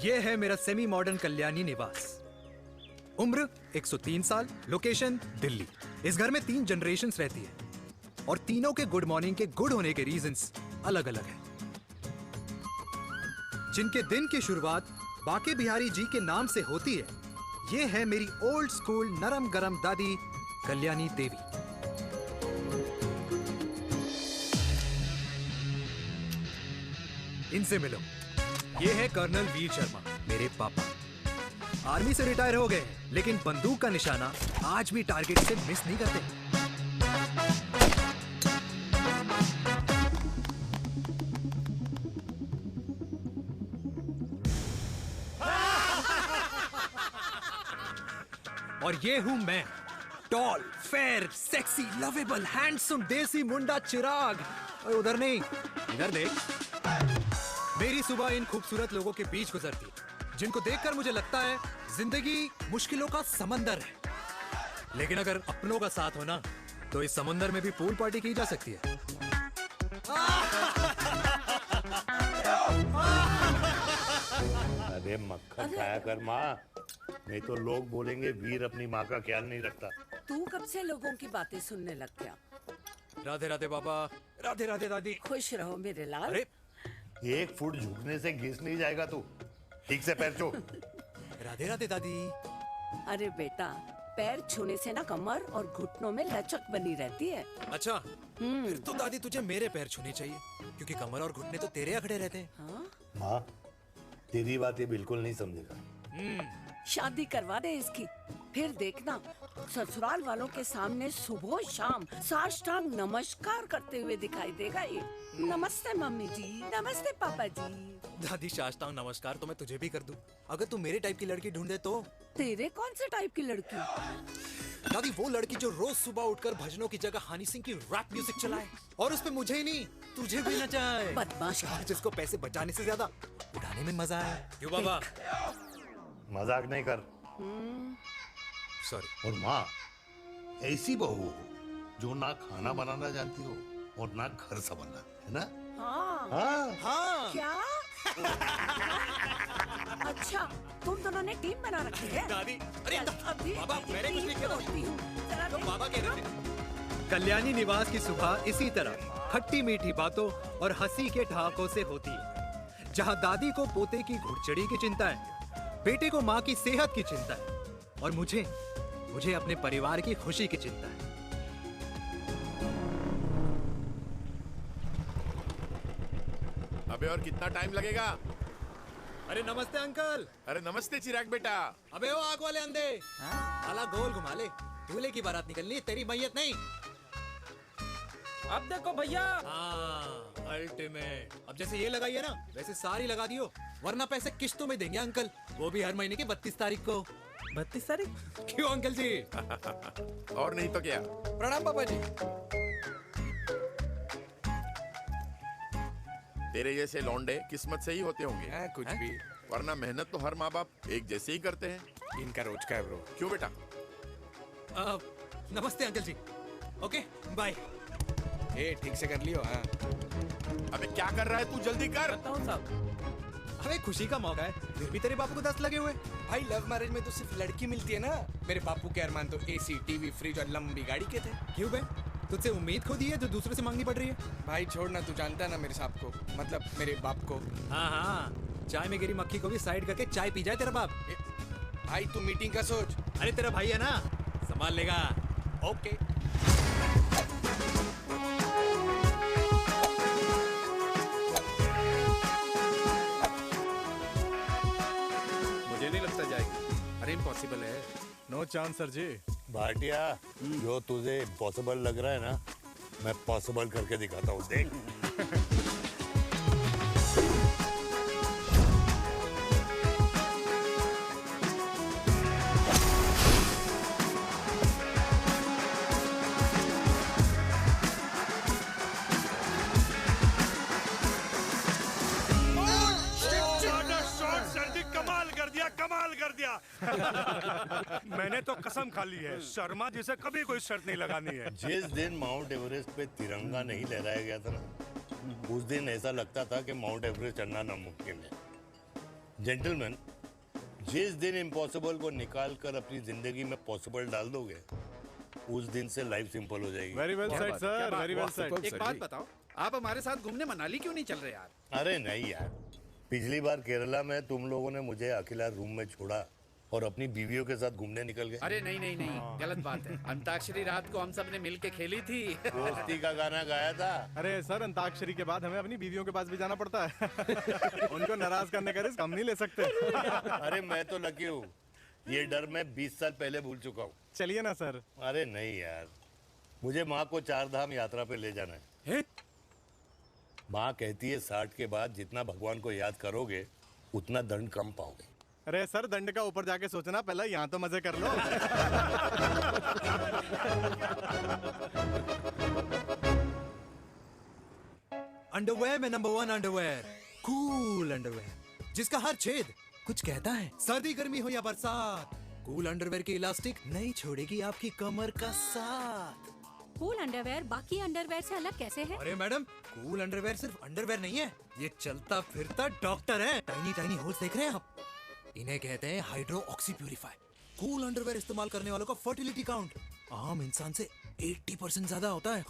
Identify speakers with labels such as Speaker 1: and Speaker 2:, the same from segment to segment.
Speaker 1: ये है मेरा सेमी मॉडर्न कल्याणी निवास। उम्र 103 साल, लोकेशन दिल्ली। इस घर में 3 जनरेशंस रहती है और तीनों के गुड मॉर्निंग के गुड होने के रीजंस अलग अलग हैं। जिनके दिन की शुरुआत बाके बिहारी जी के नाम से होती है, ये है मेरी ओल्ड स्कूल नरम गरम दादी कल्याणी देवी। इनसे मिलो। ये है कर्नल वीर शर्मा, मेरे पापा। आर्मी से रिटायर हो गए, लेकिन बंदूक का निशाना आज भी टारगेट से मिस नहीं करते। और ये हूं मैं, tall, fair, sexy, lovable, handsome desi मुंडा चिराग। और उधर नहीं, इधर देख। मेरी सुबह इन खूबसूरत लोगों के बीच गुजरती है, जिनको देखकर मुझे लगता है जिंदगी मुश्किलों का समंदर है। लेकिन अगर अपनों का साथ हो ना, तो इस समंदर में भी पूल पार्टी की जा सकती है।
Speaker 2: अरे मक्खन खाया कर माँ, नहीं तो लोग बोलेंगे वीर अपनी माँ का ख्याल नहीं रखता।
Speaker 3: तू कब से लोगों की बातें सुनने लग गया?
Speaker 1: राधे राधे बाबा, राधे राधे दादी।
Speaker 3: खुश रहो मेरे लाल।
Speaker 1: अरे
Speaker 2: 1 फुट झुकने से घिस नहीं जाएगा तू, ठीक से पैर छू।
Speaker 1: राधे राधे दादी।
Speaker 3: अरे बेटा, पैर छूने से ना कमर और घुटनों में लचक बनी रहती है।
Speaker 1: अच्छा, फिर तो दादी तुझे मेरे पैर छूने चाहिए, क्योंकि कमर और घुटने तो तेरे अकड़े रहते हैं।
Speaker 3: हाँ?
Speaker 2: माँ, तेरी बात ये बिल्कुल नहीं समझेगा।
Speaker 3: शादी करवा दे इसकी, फिर देखना ससुराल वालों के सामने सुबह शाम साष्टांग नमस्कार करते हुए दिखाई देगा ये। नमस्ते मम्मी जी, नमस्ते पापा जी।
Speaker 1: दादी साष्टांग नमस्कार तो मैं तुझे भी कर दूं, अगर तू मेरे टाइप की लड़की ढूंढे तो।
Speaker 3: तेरे कौन से टाइप की लड़की?
Speaker 1: दादी वो लड़की जो रोज सुबह उठकर भजनों की जगह हनी सिंह की रैप म्यूजिक चलाए, और उसपे मुझे ही नहीं तुझे भी नचाए।
Speaker 3: बदमाश।
Speaker 1: और जिसको पैसे बचाने से ज्यादा उड़ाने में मजा आए। क्यों बाबा?
Speaker 2: मजाक नहीं कर।
Speaker 1: सॉरी।
Speaker 2: और माँ, ऐसी बहू हो जो ना खाना बनाना जानती हो और ना घर संभालना, है ना?
Speaker 3: हाँ।
Speaker 2: हाँ
Speaker 1: हाँ।
Speaker 3: क्या? अच्छा, तुम दोनों ने टीम बना रखी है?
Speaker 1: दादी, अरे
Speaker 3: अभी
Speaker 1: बाबा, मैंने कुछ नहीं किया।
Speaker 3: होती हूँ। जरा
Speaker 1: तो
Speaker 3: देख।
Speaker 1: बाबा कह रहे थे। कल्याणी निवास की सुबह इसी तरह खट्टी मीठी बातों और हंसी के ठहाकों से होती है, जहां दादी को पोते की घुड़चड़ी की चिंता है, बेटे को माँ की सेहत की चिंता है, और मुझे अपने परिवार की खुशी की चिंता है।
Speaker 4: अबे और कितना टाइम लगेगा?
Speaker 1: अरे नमस्ते अंकल।
Speaker 4: अरे नमस्ते चिराग बेटा।
Speaker 1: अबे वो आग वाले अंधे, साला गोल घुमा ले। दूल्हे की बारात निकलनी, तेरी मैयत नहीं।
Speaker 5: अब देखो भैया।
Speaker 1: हाँ, अल्टीमेट। अब जैसे ये लगाई है ना, वैसे सारी लगा दियो, वरना पैसे किश्तों में देंगे अंकल, वो भी हर महीने की 32 तारीख को।
Speaker 5: 32 तारीख?
Speaker 1: क्यों अंकल जी?
Speaker 4: और नहीं तो क्या।
Speaker 1: प्रणाम पापा जी।
Speaker 4: तेरे जैसे लौंडे किस्मत से ही होते होंगे।
Speaker 5: कुछ भी।
Speaker 4: वरना मेहनत तो हर माँ बाप एक जैसे ही करते हैं।
Speaker 5: इनका रोज का है ब्रो।
Speaker 4: क्यों बेटा?
Speaker 1: नमस्ते अंकल जी। Okay bye.
Speaker 5: ए ठीक से कर लियो। हाँ
Speaker 4: अबे क्या कर रहा है तू? जल्दी कर।
Speaker 5: बताओ साहब।
Speaker 1: अरे खुशी का मौका है, फिर भी तेरे बापू को 10 लगे हुए।
Speaker 5: भाई लव मैरिज में तो सिर्फ लड़की मिलती है ना। मेरे बापू के अरमान तो एसी, टीवी, फ्रिज और लंबी गाड़ी के थे।
Speaker 1: क्यों बे? तुझसे उम्मीद खो दी है जो दूसरों से मांगनी पड़ रही है?
Speaker 5: भाई छोड़ना, तू जानता है ना मेरे साहब को, मतलब मेरे बाप को।
Speaker 1: हाँ हाँ, चाय में गिरी मक्खी को भी साइड करके चाय पी जाए तेरा बाप।
Speaker 5: भाई तू मीटिंग का सोच।
Speaker 1: अरे तेरा भाई है ना, संभाल लेगा।
Speaker 5: ओके। मुझे नहीं लगता जाएगी। अरे इम्पॉसिबल है।
Speaker 6: नो चांस सर जी।
Speaker 2: भाटिया, जो तुझे इम्पॉसिबल लग रहा है ना, मैं पॉसिबल करके दिखाता हूँ, देख।
Speaker 6: कमाल कर दिया। मैंने तो कसम खा ली है, शर्मा जी से कभी कोई शर्त नहीं लगानी है।
Speaker 2: जिस दिन माउंट एवरेस्ट पे तिरंगा नहीं लहराया गया था ना, उस दिन ऐसा लगता था कि माउंट एवरेस्ट चढ़ना नामुमकिन है। जेंटलमैन, जिस दिन इम्पॉसिबल को निकाल कर अपनी जिंदगी में पॉसिबल डाल दोगे, उस दिन से लाइफ सिंपल हो जाएगी।
Speaker 7: Very well said sir, very well said.
Speaker 8: एक बात बताओ, आप हमारे साथ घूमने मनाली क्यों नहीं चल रहे यार?
Speaker 2: अरे नहीं यार, पिछली बार केरला में तुम लोगों ने मुझे अकेला रूम में छोड़ा और अपनी बीवियों के साथ घूमने निकल गए।
Speaker 8: अरे नहीं नहीं नहीं, गलत बात है। अंताक्षरी रात को हम सब ने मिल के खेली थी।
Speaker 2: दोस्ती का गाना गाया था।
Speaker 7: अरे सर, अंताक्षरी के बाद हमें अपनी बीवियों के पास भी जाना पड़ता है। उनको नाराज करने का रिस्क हम नहीं ले सकते।
Speaker 2: अरे मैं तो लकी हूँ, ये डर मैं 20 साल पहले भूल चुका हूँ।
Speaker 7: चलिए ना सर।
Speaker 2: अरे नहीं यार, मुझे माँ को 4 धाम यात्रा पे ले जाना है। माँ कहती है 60 के बाद जितना भगवान को याद करोगे उतना दंड कम पाओगे।
Speaker 7: अरे सर, दंड का ऊपर जाके सोचना, पहले यहाँ तो मजे कर लो।
Speaker 1: अंडरवेयर में नंबर 1 अंडरवेयर, कूल अंडरवेयर, जिसका हर छेद कुछ कहता है। सर्दी गर्मी हो या बरसात, कूल अंडरवेयर की इलास्टिक नहीं छोड़ेगी आपकी कमर का साथ।
Speaker 9: कूल अंडरवेयर बाकी अंडरवेयर से अलग कैसे है?
Speaker 1: अरे मैडम, कूल अंडरवेयर सिर्फ अंडरवेयर नहीं है, ये चलता फिरता डॉक्टर है। टाइनी टाइनी होल्स देख रहे हैं आप? इन्हें कहते हैं hydro oxy purifier. Cool underwear इस्तेमाल करने वालों का फर्टिलिटी काउंट आम इंसान से 80% ज्यादा होता है।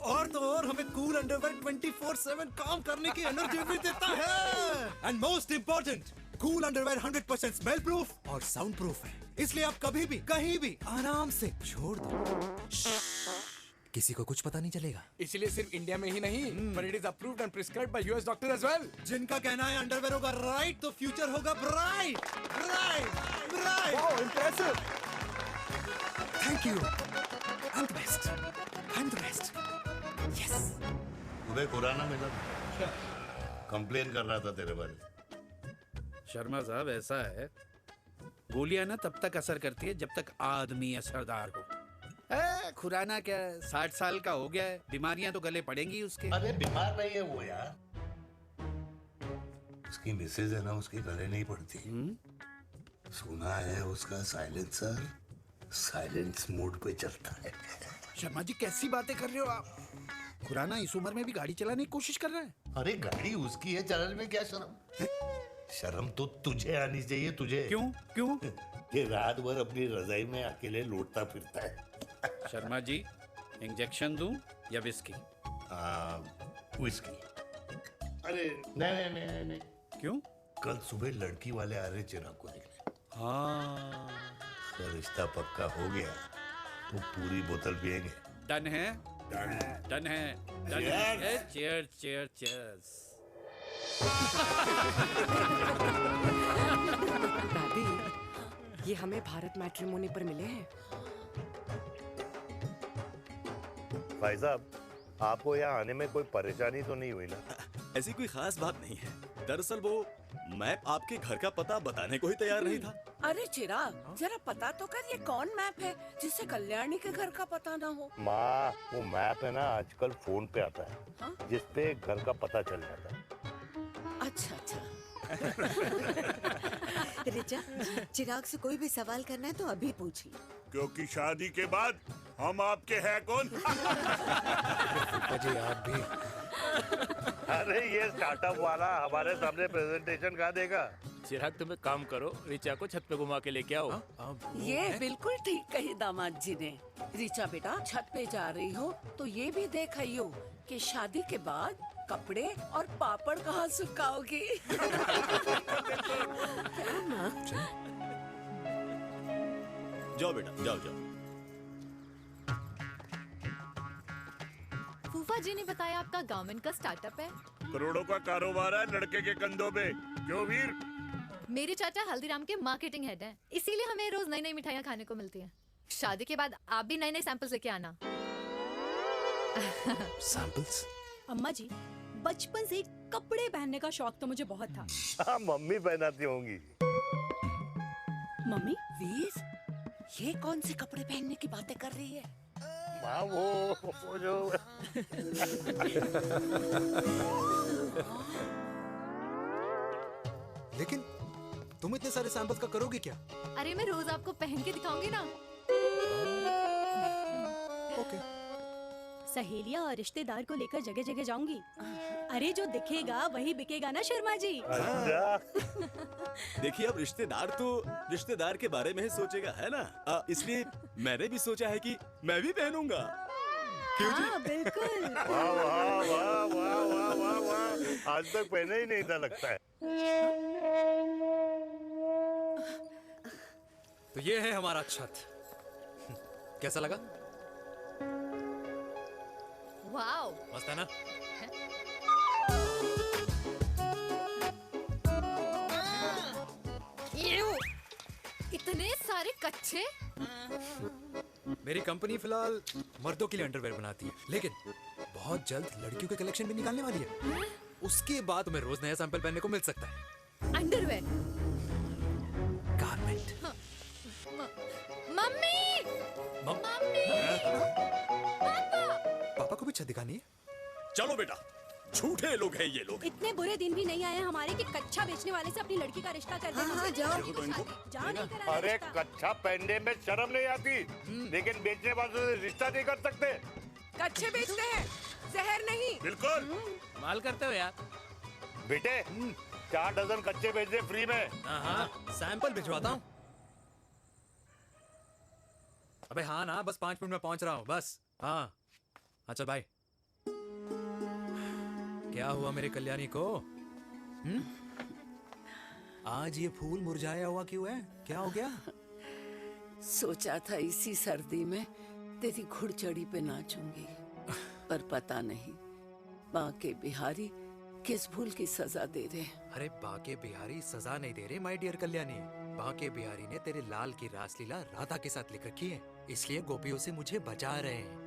Speaker 1: और तो और हमें कूल अंडरवेयर 24/7 काम करने की एनर्जी भी देता है। And most important, cool underwear 100% smell proof और साउंड प्रूफ है, इसलिए आप कभी भी कहीं भी आराम से छोड़ दो, किसी को कुछ पता नहीं चलेगा।
Speaker 5: इसीलिए सिर्फ इंडिया में ही नहीं, पर it is approved and prescribed by US doctor as well.
Speaker 1: जिनका कहना है अंडरवेयर होगा राइट तो फ्यूचर होगा bright. Bright bright.
Speaker 7: Oh, impressive.
Speaker 1: Thank you. I am the best. I am the best. Yes.
Speaker 2: Uday Khurana मिला, कंप्लेन कर रहा था तेरे बारे में।
Speaker 8: शर्मा साहब, ऐसा है, गोलियां ना तब तक असर करती है जब तक आदमी असरदार हो। खुराना क्या 60 साल का हो गया है, बीमारियां तो गले पड़ेंगी उसके।
Speaker 2: अरे बीमार नहीं है वो यार, उसकी मिसेज है ना, उसके गले नहीं पड़ती। सुना है उसका साइलेंसर साइलेंस मोड पे चलता है।
Speaker 8: शर्मा जी, कैसी बातें कर रहे हो आप? खुराना इस उम्र में भी गाड़ी चलाने की कोशिश कर रहा है।
Speaker 2: अरे गाड़ी उसकी है, चलाने में क्या शर्म? शर्म तो तुझे आनी चाहिए, तुझे।
Speaker 8: क्यों क्यों?
Speaker 2: ये रात भर अपनी रजाई में अकेले लौटता फिरता है।
Speaker 8: शर्मा जी, इंजेक्शन दूं या विस्की?
Speaker 2: विस्की। अरे नहीं नहीं नहीं नहीं।
Speaker 8: क्यों?
Speaker 2: कल सुबह लड़की वाले आ रहे चिराग को देखने।
Speaker 8: हाँ,
Speaker 2: अगर रिश्ता पक्का हो गया तो पूरी बोतल पिएंगे।
Speaker 8: डन है।
Speaker 2: डन।
Speaker 8: डन है। डन है। Cheers cheers cheers.
Speaker 10: दादी, ये हमें भारत मैट्रिमोनी पर मिले हैं।
Speaker 2: भाई साहब, आपको यहाँ आने में कोई परेशानी तो नहीं हुई ना?
Speaker 11: ऐसी कोई खास बात नहीं है। दरअसल वो मैप आपके घर का पता बताने को ही तैयार नहीं था।
Speaker 3: अरे चिराग, जरा पता तो कर, ये कौन मैप है जिससे कल्याणी के घर का पता ना हो?
Speaker 2: माँ, वो मैप है ना आजकल फोन पे आता है।
Speaker 3: हाँ?
Speaker 2: जिसपे घर का पता चल जाता है।
Speaker 3: अच्छा अच्छा।
Speaker 10: रिचा, चिराग से कोई भी सवाल करना है तो अभी पूछिए।
Speaker 6: क्योंकि शादी के बाद हम आपके हैं कौन?
Speaker 1: अजय आप भी।
Speaker 2: अरे ये स्टार्टअप वाला हमारे सामने प्रेजेंटेशन कहाँ देगा?
Speaker 12: चिराग, तुम एक काम करो, रिचा को छत पे घुमा के लेके आओ।
Speaker 3: ये बिल्कुल ठीक कही दामाद जी ने। रिचा बेटा, छत पे जा रही हो तो ये भी देख आइयो कि शादी के बाद कपड़े और पापड़ कहाँ सुखाओगी।
Speaker 11: जाओ बेटा, जाओ जाओ।
Speaker 9: फूफा जी ने बताया आपका गवर्नमेंट का स्टार्टअप है।
Speaker 6: करोड़ों का कारोबार है लड़के के कंधों पे। क्यों वीर?
Speaker 9: मेरे चाचा हल्दीराम के मार्केटिंग हेड हैं, इसीलिए हमें रोज नई नई मिठाइयाँ खाने को मिलती हैं। शादी के बाद आप भी नए नए सैंपल्स लेके आना।
Speaker 1: सैंपल्स?
Speaker 9: अम्मा जी, बचपन से कपड़े पहनने का शौक तो मुझे बहुत था।
Speaker 2: हाँ, मम्मी पहनाती होंगी।
Speaker 3: मम्मी, वीर, ये कौन से कपड़े पहनने की बातें कर रही है?
Speaker 2: माँ, वो जो
Speaker 1: लेकिन तुम इतने सारे सैंपल्स का करोगी क्या?
Speaker 9: अरे मैं रोज आपको पहन के दिखाऊंगी ना।
Speaker 1: ओके।
Speaker 13: सहेलियां और रिश्तेदार को लेकर जगह जगह जाऊंगी। अरे जो दिखेगा वही बिकेगा ना शर्मा जी।
Speaker 11: देखिए अब रिश्तेदार तो रिश्तेदार के बारे में ही सोचेगा, है ना? इसलिए मैंने भी सोचा है कि मैं भी पहनूंगा। क्यों जी?
Speaker 13: हाँ बिल्कुल।
Speaker 2: वाह वाह वाह वाह वाह वाह वाह, आज तक पहना ही नहीं था लगता है।
Speaker 1: तो ये है हमारा छत। कैसा लगा?
Speaker 9: वाओ,
Speaker 1: मस्त है ना?
Speaker 9: इतने सारे कच्चे।
Speaker 1: मेरी कंपनी फिलहाल मर्दों के लिए अंडरवेयर बनाती है, लेकिन बहुत जल्द लड़कियों के कलेक्शन भी निकालने वाली है। उसके बाद तुम्हें रोज नया सैंपल पहनने को मिल सकता है।
Speaker 9: अंडरवेयर।
Speaker 1: गारमेंट।
Speaker 9: मम्मी। मम्मी।
Speaker 1: पापा को भी छत दिखानी है।
Speaker 11: चलो बेटा, झूठे लोग हैं ये लोग।
Speaker 13: इतने बुरे दिन भी नहीं आए हमारे कि कच्चा बेचने वाले से अपनी लड़की का रिश्ता कर दें।
Speaker 3: हाँ, जाओ।
Speaker 13: जाओ नहीं करा
Speaker 2: अरे
Speaker 13: रिश्ता।
Speaker 2: कच्चा पहनने में शर्म नहीं आती, लेकिन बेचने वालों से रिश्ता नहीं कर सकते।
Speaker 3: कच्चे बेचते हैं, जहर नहीं।
Speaker 2: बिल्कुल।
Speaker 12: माल करते हो यार।
Speaker 2: बेटे 4 डजन कच्चे बेच दे फ्री में।
Speaker 1: हाँ, सैंपल भिजवाता हूँ। अबे हाँ ना, बस 5 मिनट में पहुंच रहा हूँ बस। हाँ चल भाई। क्या हुआ मेरे कल्याणी को? आज ये फूल मुरझाया हुआ क्यों है? क्या हो गया?
Speaker 3: सोचा था इसी सर्दी में तेरी घुड़चढ़ी पे नाचूंगी, पर पता नहीं बाके बिहारी किस भूल की सजा दे रहे।
Speaker 1: अरे बाके बिहारी सजा नहीं दे रहे माय डियर कल्याणी। बाके बिहारी ने तेरे लाल की रासलीला राधा के साथ लिख रखी है, इसलिए गोपियों से मुझे बचा रहे हैं।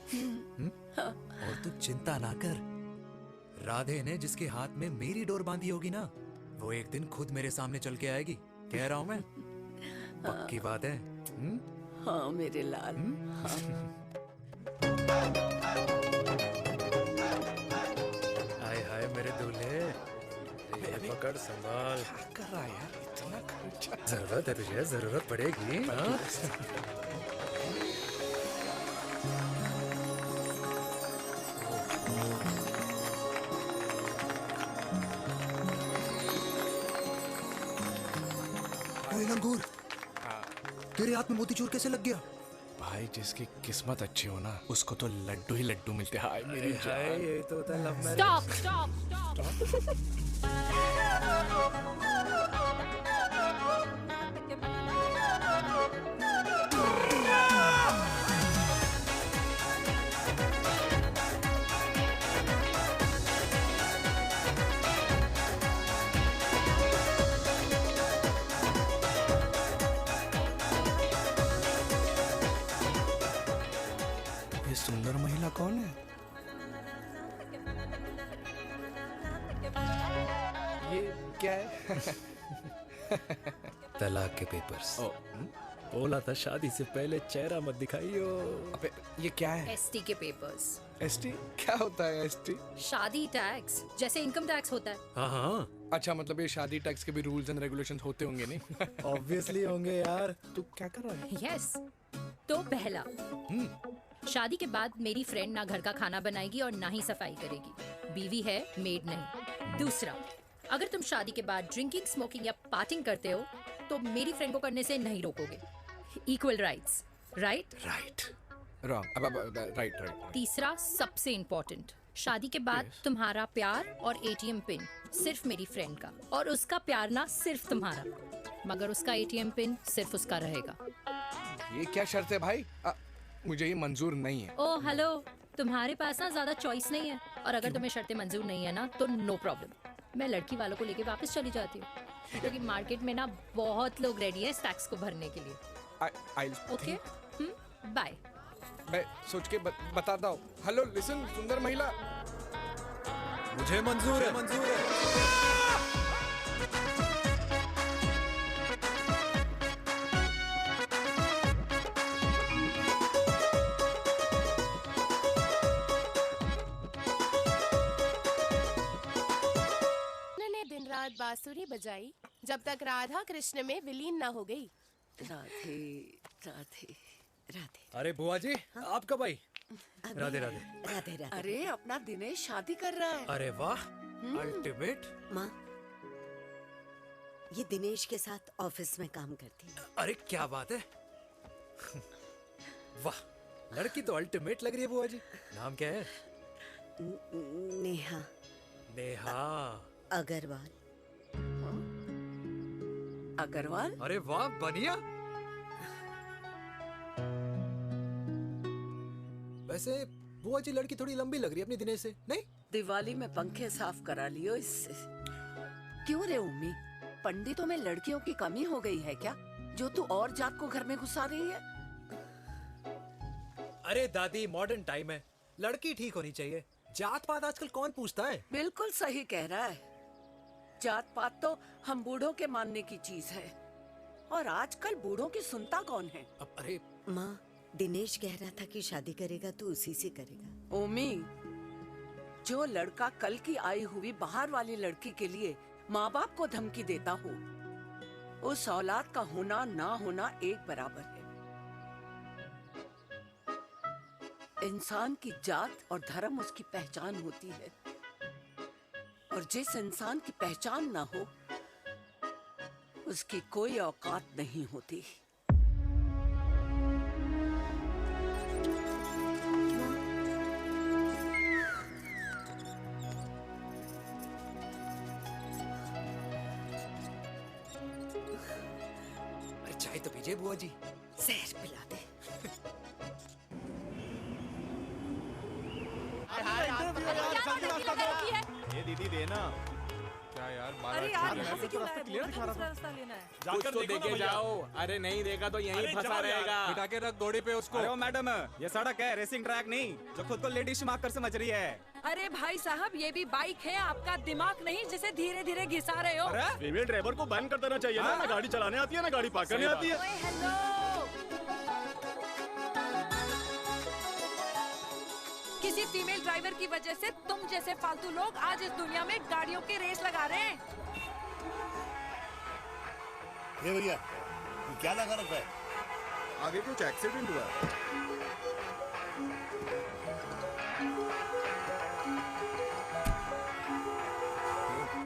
Speaker 1: और तू चिंता ना कर, राधे ने जिसके हाथ में मेरी डोर बांधी होगी ना, वो एक दिन खुद मेरे सामने चल के आएगी। कह रहा हूँ मैं, पक्की बात है।
Speaker 3: हाँ मेरे लाल।
Speaker 1: हाय हाय मेरे दूल्हे, पकड़ संभाल।
Speaker 5: क्या कर रहा है यार, इतना खर्चा।
Speaker 1: जरूरत है तुझे, जरूरत पड़ेगी। हाँ? लंगूर, तेरे हाथ में मोतीचूर कैसे लग गया?
Speaker 5: भाई जिसकी किस्मत अच्छी हो ना, उसको तो लड्डू ही लड्डू मिलते हैं। हाय मेरी जान।
Speaker 1: ये तो होता है love marriage.
Speaker 9: Stop stop stop.
Speaker 5: ये सुंदर महिला कौन है? ये क्या है?
Speaker 1: तलाक के पेपर्स। बोला था शादी से पहले चेहरा मत दिखाइयो।
Speaker 5: अबे ये क्या है?
Speaker 9: एसटी के पेपर्स।
Speaker 5: एसटी क्या होता है? एसटी
Speaker 9: शादी टैक्स, जैसे इनकम टैक्स होता है।
Speaker 1: हाँ।
Speaker 5: अच्छा, मतलब ये शादी टैक्स के भी रूल्स एंड रेगुलेशंस होते होंगे नहीं?
Speaker 1: ऑब्वियसली होंगे यार।
Speaker 5: तू क्या कर रहा है?
Speaker 9: यस। तो पहला, शादी के बाद मेरी फ्रेंड ना घर का खाना बनाएगी और ना ही सफाई करेगी। बीवी है, मेड नहीं। दूसरा, अगर तुम शादी के बाद ड्रिंकिंग, स्मोकिंग या पार्टिंग करते हो तो मेरी फ्रेंड को करने से नहीं रोकोगे। Equal rights, right?
Speaker 5: Right. Wrong. Right right.
Speaker 9: तीसरा, सबसे इम्पोर्टेंट, शादी के बाद तुम्हारा प्यार और एटीएम पिन सिर्फ मेरी फ्रेंड का, और उसका प्यार ना सिर्फ तुम्हारा, मगर उसका एटीएम पिन सिर्फ उसका रहेगा।
Speaker 5: ये क्या शर्त है भाई? मुझे ये मंजूर नहीं है।
Speaker 9: ओ हेलो, तुम्हारे पास ना ज्यादा चॉइस नहीं है, और अगर तुम्हें शर्तें मंजूर नहीं है ना तो नो प्रॉब्लम, मैं लड़की वालों को लेके वापस चली जाती हूँ, क्योंकि मार्केट में ना बहुत लोग रेडी हैं इस टैक्स को भरने के लिए। Okay, bye.
Speaker 5: मैं सोच के बताता हूँ। हेलो लिसन, सुंदर महिला,
Speaker 1: मुझे मंजूर है, मंजूर है।
Speaker 14: दिन रात बांसुरी बजाई जब तक राधा कृष्ण में विलीन न हो गई।
Speaker 3: राधे राधे राधे।
Speaker 1: अरे बुआ जी, आप कब आई? राधे राधे।
Speaker 10: राधे राधे।
Speaker 3: अरे अपना दिनेश शादी कर रहा है।
Speaker 1: अरे वाह, अल्टीमेट।
Speaker 10: माँ, ये दिनेश के साथ ऑफिस में काम करती है।
Speaker 1: अरे क्या बात है। वाह, लड़की तो अल्टीमेट लग रही है बुआ जी। नाम क्या है?
Speaker 10: नेहा।
Speaker 1: नेहा
Speaker 10: अग्रवाल।
Speaker 3: अग्रवाल?
Speaker 1: अरे वाह, बढ़िया। वैसे बुआ जी लड़की थोड़ी लंबी लग रही है अपनी दिनेश से, नहीं?
Speaker 3: दिवाली में पंखे साफ करा लियो इससे। क्यों रे उम्मी, पंडितों में लड़कियों की कमी हो गई है क्या, जो तू और जात को घर में घुसा रही है?
Speaker 1: अरे दादी, मॉडर्न टाइम है, लड़की ठीक होनी चाहिए। जात पात आजकल कौन पूछता है?
Speaker 3: बिल्कुल सही कह रहा है। जात पात तो हम बूढ़ों के मानने की चीज है, और आजकल बूढ़ों की सुनता कौन है?
Speaker 1: अरे
Speaker 10: माँ, दिनेश कह रहा था कि शादी करेगा तो उसी से करेगा।
Speaker 3: ओमी, जो लड़का कल की आई हुई बाहर वाली लड़की के लिए माँ बाप को धमकी देता हो, उस औलाद का होना ना होना एक बराबर है। इंसान की जात और धर्म उसकी पहचान होती है, और जिस इंसान की पहचान ना हो उसकी कोई औकात नहीं होती।
Speaker 1: अरे चाय तो पीजिए बुआ जी।
Speaker 10: जहर पिला दे।
Speaker 7: ये दीदी देना। क्या यार,
Speaker 15: अरे यार, यहाँ से क्यों लाए? बोला था दूसरा रास्ता लेना है।
Speaker 5: कुछ तो देके जाओ। अरे नहीं देगा तो यहीं फंसा रहेगा।
Speaker 7: बिठा के रख घोड़ी पे उसको। अरे मैडम, ये सड़क है, रेसिंग ट्रैक नहीं जो खुद को लेडी मार्क कर समझ रही है।
Speaker 15: अरे भाई साहब, ये भी बाइक है, आपका दिमाग नहीं जिसे धीरे धीरे घिसा रहे हो।
Speaker 11: फीमेल ड्राइवर को बैन कर देना चाहिए ना गाड़ी चलाने आती है ना गाड़ी पार्क करने आती है।
Speaker 15: हेलो, किसी फीमेल ड्राइवर की वजह से तुम जैसे फालतू लोग आज इस दुनिया में गाड़ियों की रेस लगा रहे हैं।
Speaker 2: ये भैया, ये क्या लगा रखा है?
Speaker 11: आगे कुछ एक्सीडेंट हुआ है।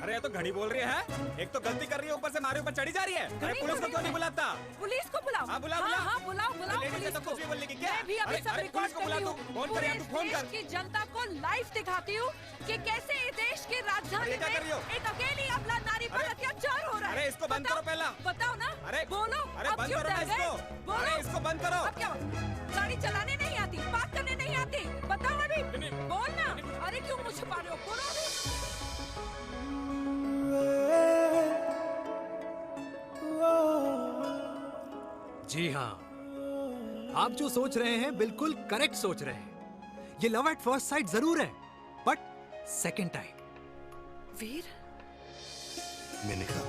Speaker 7: अरे ये तो घड़ी बोल रही है, एक तो गलती कर रही है, ऊपर से हमारे ऊपर चढ़ी जा रही है। अरे पुलिस को क्यों नहीं बुलाता?
Speaker 15: पुलिस को बुलाओ।
Speaker 7: हाँ बुलाओ,
Speaker 15: हाँ बुलाओ बुलाओ पुलिस
Speaker 7: तो
Speaker 15: को।
Speaker 7: कुछ भी बोलने की क्या?
Speaker 15: मैं भी अभी सब रिकॉर्ड कर रही हूँ।
Speaker 7: फोन कर, तू फोन कर।
Speaker 15: की जनता को लाइव दिखाती हूँ कि कैसे इस देश की राजधानी में एक अकेली अबला नारी पर अत्याचार हो रहा है।
Speaker 7: अरे इसको बंद करो पहला।
Speaker 15: बताओ ना।
Speaker 7: अरे
Speaker 15: बोलो।
Speaker 7: अरे
Speaker 15: अब
Speaker 7: बंद
Speaker 15: क्यों
Speaker 7: करो
Speaker 15: डर
Speaker 7: ना
Speaker 15: गए?
Speaker 7: इसको।
Speaker 15: बोलो।
Speaker 7: अरे इसको बंद करो।
Speaker 15: अब क्या गाड़ी चलाने नहीं आती, पार्क करने नहीं आती? बताओ अभी, बोल ना। अरे क्यों मुझे छुपा रहे हो? बोलो अभी।
Speaker 1: जी हाँ, आप जो सोच रहे हैं बिल्कुल करेक्ट सोच रहे हैं। ये लव एट फर्स्ट साइट जरूर है, बट सेकंड टाइम।
Speaker 15: वीर,
Speaker 2: मैंने कहा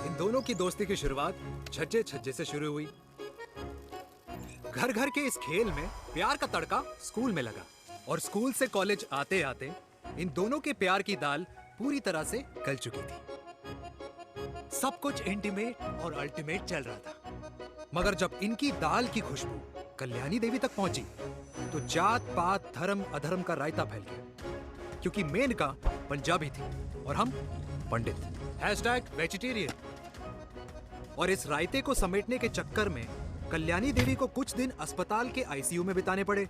Speaker 1: इन दोनों की दोस्ती की शुरुआत छज्जे छज्जे से शुरू हुई। घर घर के इस खेल में प्यार का तड़का स्कूल में लगा, और स्कूल से कॉलेज आते आते इन दोनों के प्यार की दाल पूरी तरह से गल चुकी थी। सब कुछ इंटीमेट और अल्टीमेट चल रहा था, मगर जब इनकी दाल की खुशबू कल्याणी देवी तक पहुंची तो जात पात धर्म अधर्म का रायता फैल गया, क्योंकि मेनका पंजाबी थी और हम पंडित। #वेजिटेरियन। और इस रायते को समेटने के चक्कर में कल्याणी देवी को कुछ दिन अस्पताल के आईसीयू में बिताने पड़े,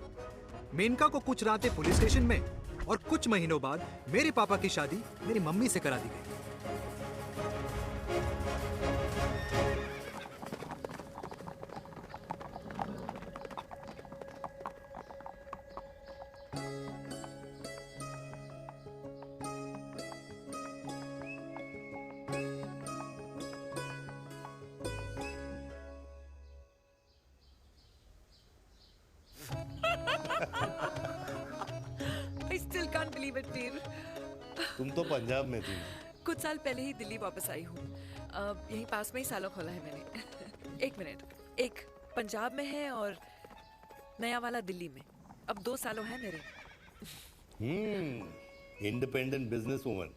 Speaker 1: मेनका को कुछ रातें पुलिस स्टेशन में, और कुछ महीनों बाद मेरे पापा की शादी मेरी मम्मी से करा दी गई।
Speaker 15: I still can't believe it, वीर।
Speaker 2: तुम तो पंजाब में थी।
Speaker 15: कुछ साल पहले ही दिल्ली वापस आई हूँ। यहीं पास में ही सालों खोला है मैंने। एक मिनट, एक पंजाब में है और नया वाला दिल्ली में। अब 2 सालों है मेरे।
Speaker 2: Independent business woman.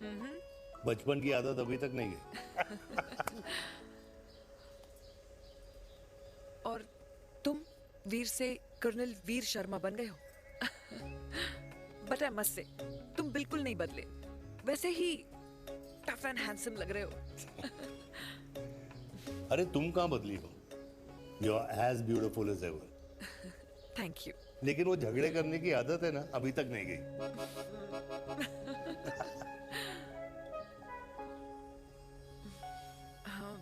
Speaker 2: बचपन की आदत अभी तक नहीं गई।
Speaker 15: और तुम वीर से कर्नल वीर शर्मा बन गए हो। बट आई मस्ट से तुम बिल्कुल नहीं बदले, वैसे ही टफ एंड हैंडसम लग रहे हो।
Speaker 2: अरे तुम कहाँ बदली हो? You are as beautiful as ever.
Speaker 15: Thank you.
Speaker 2: लेकिन वो झगड़े करने की आदत है ना, अभी तक नहीं गई।
Speaker 15: हाँ।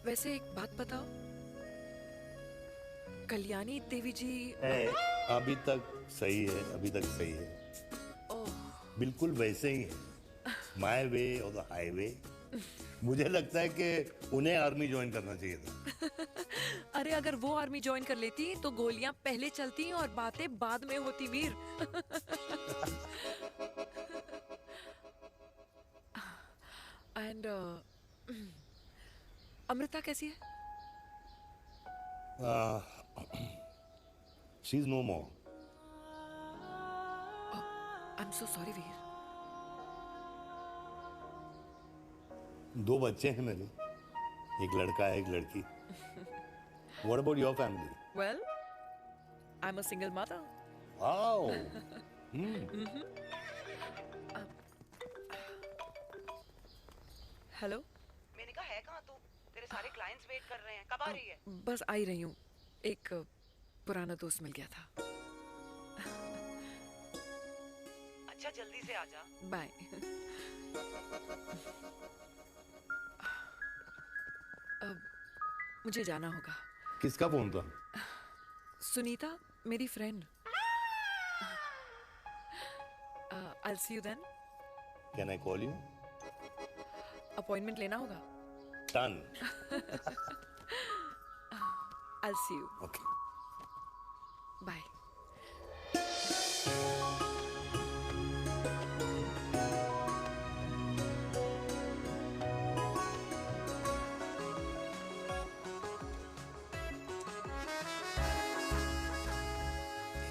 Speaker 15: वैसे एक बात बताओ, कल्याणी देवी जी
Speaker 2: अभी तक सही है, अभी तक सही है। बिल्कुल वैसे ही है, माय वे और द हाईवे। मुझे लगता है कि उन्हें आर्मी ज्वाइन करना चाहिए था।
Speaker 15: अरे अगर वो आर्मी ज्वाइन कर लेती तो गोलियां पहले चलती और बातें बाद में होती वीर। एंड अमृता कैसी है?
Speaker 2: She is no more.
Speaker 15: I am so sorry Veer.
Speaker 2: 2 बच्चे हैं मेरे, एक लड़का है, एक लड़की। What about your family?
Speaker 15: Well, I'm a single mother.
Speaker 2: Wow.
Speaker 15: Hello.
Speaker 10: मैंने कहा है कहाँ तू? तेरे सारे क्लाइंट्स वेट कर रहे हैं, कब आ रही है?
Speaker 15: बस आ ही रही हूँ, एक पुराना दोस्त मिल गया था।
Speaker 10: अच्छा जल्दी से आ जा।
Speaker 15: बाय। अब मुझे जाना होगा।
Speaker 2: किसका फोन था?
Speaker 15: सुनीता, मेरी friend. I'll see you then.
Speaker 2: Can I call you?
Speaker 15: Appointment लेना होगा।
Speaker 2: Done.
Speaker 15: I'll see you.
Speaker 2: Okay.
Speaker 15: Bye.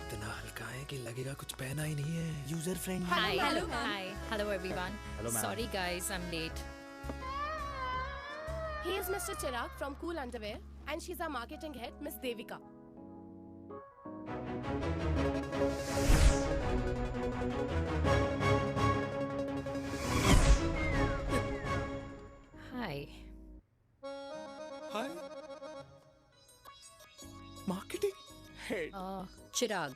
Speaker 1: इतना हल्का है कि लगेगा कुछ पहना ही नहीं है। User friendly.
Speaker 9: Hello everyone.
Speaker 1: Hello, ma'am.
Speaker 9: Sorry guys, I'm late.
Speaker 14: He is Mr. Chirag from Cool Underwear and she's our marketing head, Miss Devika.
Speaker 9: Hi.
Speaker 5: Hi. Marketing head.
Speaker 9: Chirag,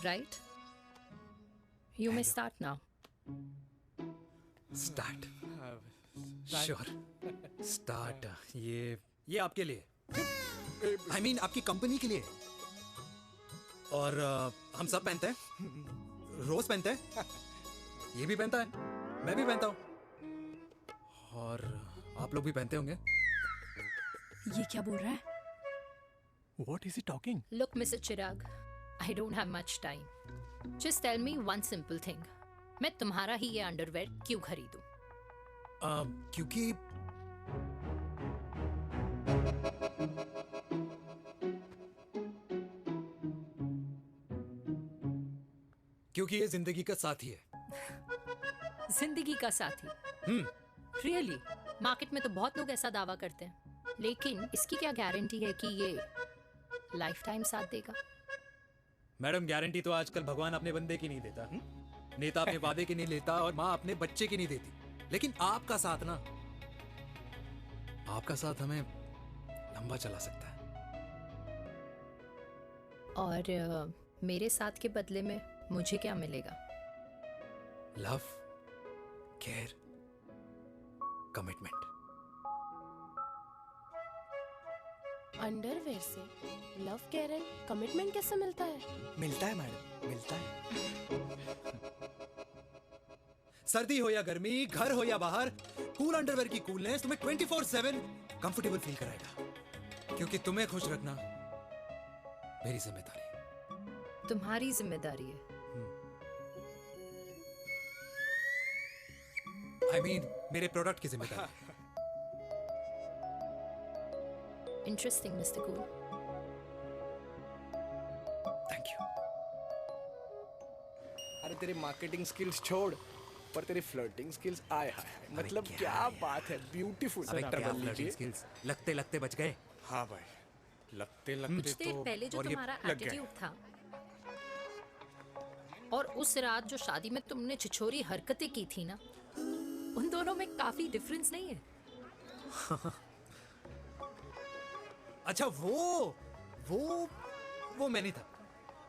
Speaker 9: right? You may start now.
Speaker 1: Start. Sure. Start. ये आपके लिए। I mean आपकी company के लिए। और हम सब पहनते हैं। रोज पहनते हैं। ये भी पहनता है। मैं भी पहनता हूँ। और आप लोग भी पहनते होंगे।
Speaker 13: ये क्या बोल रहा है?
Speaker 1: What is he talking?
Speaker 9: Look, Mr. Chirag, I don't have much time. Just tell me one simple thing. मैं तुम्हारा ही ये अंडरवेयर क्यों खरीदूं?
Speaker 1: क्योंकि ये जिंदगी का साथी है।
Speaker 9: जिंदगी का साथी? Really? मार्केट में तो बहुत लोग ऐसा दावा करते हैं, लेकिन इसकी क्या गारंटी है कि ये लाइफ टाइम साथ देगा?
Speaker 1: मैडम, गारंटी तो आजकल भगवान अपने बंदे की नहीं देता। नेता अपने वादे की नहीं लेता और माँ अपने बच्चे की नहीं देती। लेकिन आपका साथ ना, आपका साथ हमें लंबा चला सकता है।
Speaker 9: और मेरे साथ के बदले में मुझे क्या मिलेगा?
Speaker 1: Love, care, commitment.
Speaker 14: अंडरवेयर से लव, केयर एंड कमिटमेंट कैसे मिलता है?
Speaker 5: मिलता है मैडम, मिलता है।
Speaker 1: सर्दी हो या गर्मी, घर हो या बाहर, कूल अंडरवेयर की कूलनेस तुम्हें 24/7 कंफर्टेबल फील कराएगा। क्योंकि तुम्हें खुश रखना मेरी जिम्मेदारी है।
Speaker 9: तुम्हारी जिम्मेदारी है?
Speaker 1: I mean, मेरे प्रोडक्ट की जिम्मेदारी है।
Speaker 9: Interesting, Mr. Cool.
Speaker 1: Thank you.
Speaker 5: तेरे मार्केटिंग स्किल्स छोड़, पर तेरी फ्लर्टिंग स्किल्स आए हाय हाय, मतलब क्या बात है, ब्यूटीफुल।
Speaker 1: क्या flirting skills? लगते लगते बच गए।
Speaker 5: हाँ भाई, लगते
Speaker 9: कुछ
Speaker 5: लगते
Speaker 9: देर
Speaker 5: तो
Speaker 9: पहले जो
Speaker 5: और ये
Speaker 9: तुम्हारा
Speaker 5: लग गए।
Speaker 9: एटीट्यूड था और उस रात जो शादी में तुमने छिछोरी हरकतें की थी ना, उन दोनों में काफी डिफरेंस नहीं है?
Speaker 1: अच्छा वो मैं नहीं था।